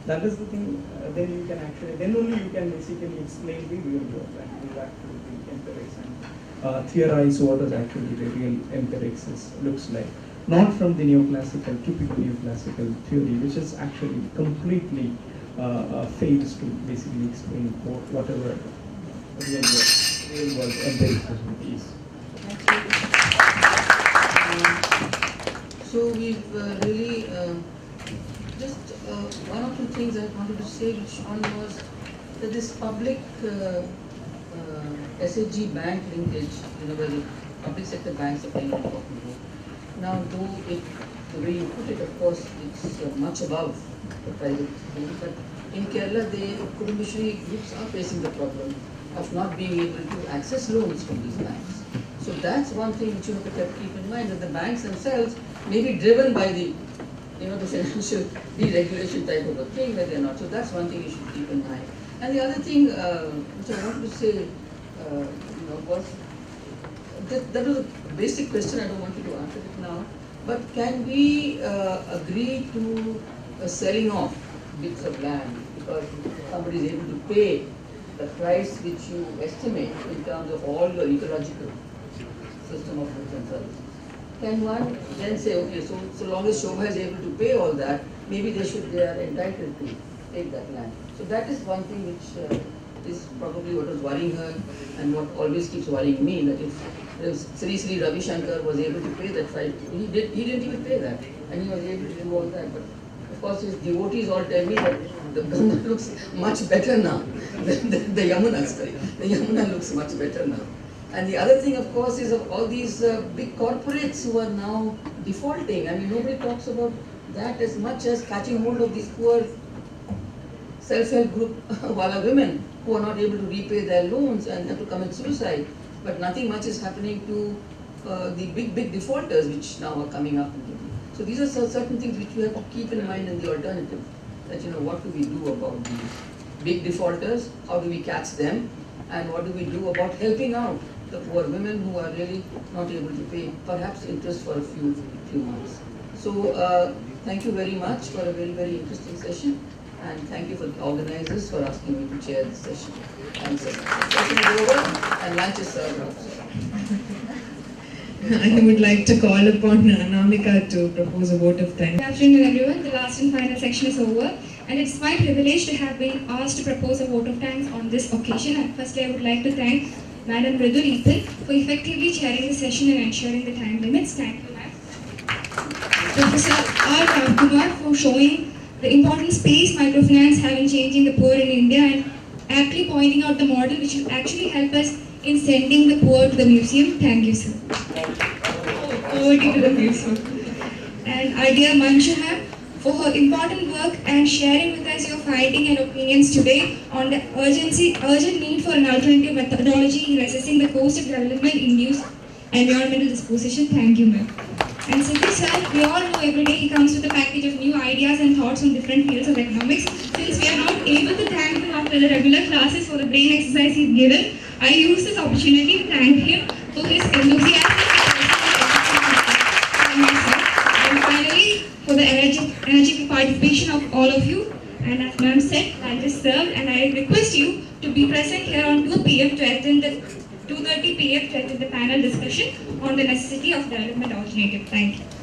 that is the thing. Then you can actually, then only you can basically explain the real world and go back to the empirics and theorize what is actually the real empirics looks like. Not from the neoclassical, typical neoclassical theory, which is actually completely fails to basically explain whatever real world empiricism is. So we've really just one or two things I wanted to say, which one was that this public SHG bank linkage, where the public sector banks are playing an important role. Now, though the way you put it, of course, it's much above the private thing, but in Kerala, the Kudumbashri groups are facing the problem of not being able to access loans from these banks. So that's one thing which you have to keep in mind, that the banks themselves may be driven by the financial deregulation type of a thing, where they're not. So that's one thing you should keep in mind. And the other thing which I wanted to say was that was a basic question. I don't want you to answer it now. But can we agree to selling off bits of land because somebody is able to pay the price which you estimate in terms of all your ecological system of goods and services? Can one then say, okay, so long as Shobha is able to pay all that, maybe they are entitled to take that land. So that is one thing which is probably what was worrying her, and what always keeps worrying me, that if Sri Sri Ravi Shankar was able to pay that fight, he didn't even pay that, and he was able to do all that. But of course his devotees all tell me that the Ganga looks much better now than the Yamuna, sorry. The Yamuna looks much better now. And the other thing, of course, is of all these big corporates who are now defaulting. I mean, nobody talks about that as much as catching hold of these poor self-help group wala women who are not able to repay their loans and have to commit suicide. But nothing much is happening to the big defaulters which now are coming up. So these are certain things which we have to keep in mind in the alternative. That what do we do about these big defaulters? How do we catch them? And what do we do about helping out the poor women who are really not able to pay perhaps interest for a few months? So thank you very much for a very, very interesting session. And thank you for the organizers for asking me to chair this session. Thanks. The session is over and lunch is served outside. I would like to call upon Anamika to propose a vote of thanks. Good afternoon everyone. The last and final section is over, and it's my privilege to have been asked to propose a vote of thanks on this occasion. And firstly, I would like to thank Madam Mridul Eapen for effectively chairing the session and ensuring the time limits. Thank you, ma'am. Professor Ramakumar for showing the important space microfinance have in changing the poor in India, and aptly pointing out the model which will actually help us in sending the poor to the museum. Thank you, sir. Poverty to the museum. And our dear Manju for her important work and sharing with us your findings and opinions today on the urgent need for an alternative methodology in assessing the cost of development-induced environmental disposition. Thank you, ma'am. And Siddik sir, we all know every day he comes with a package of new ideas and thoughts on different fields of economics. Since we are not able to thank him after the regular classes for the brain exercise he's given, I use this opportunity to thank him for his enthusiasm and finally for the energetic participation of all of you. And as ma'am said, lunch is served, and I request you to be present here on 2 p.m. to attend the 2:30 p.m. to attend the panel discussion on the necessity of development alternative. Thank you.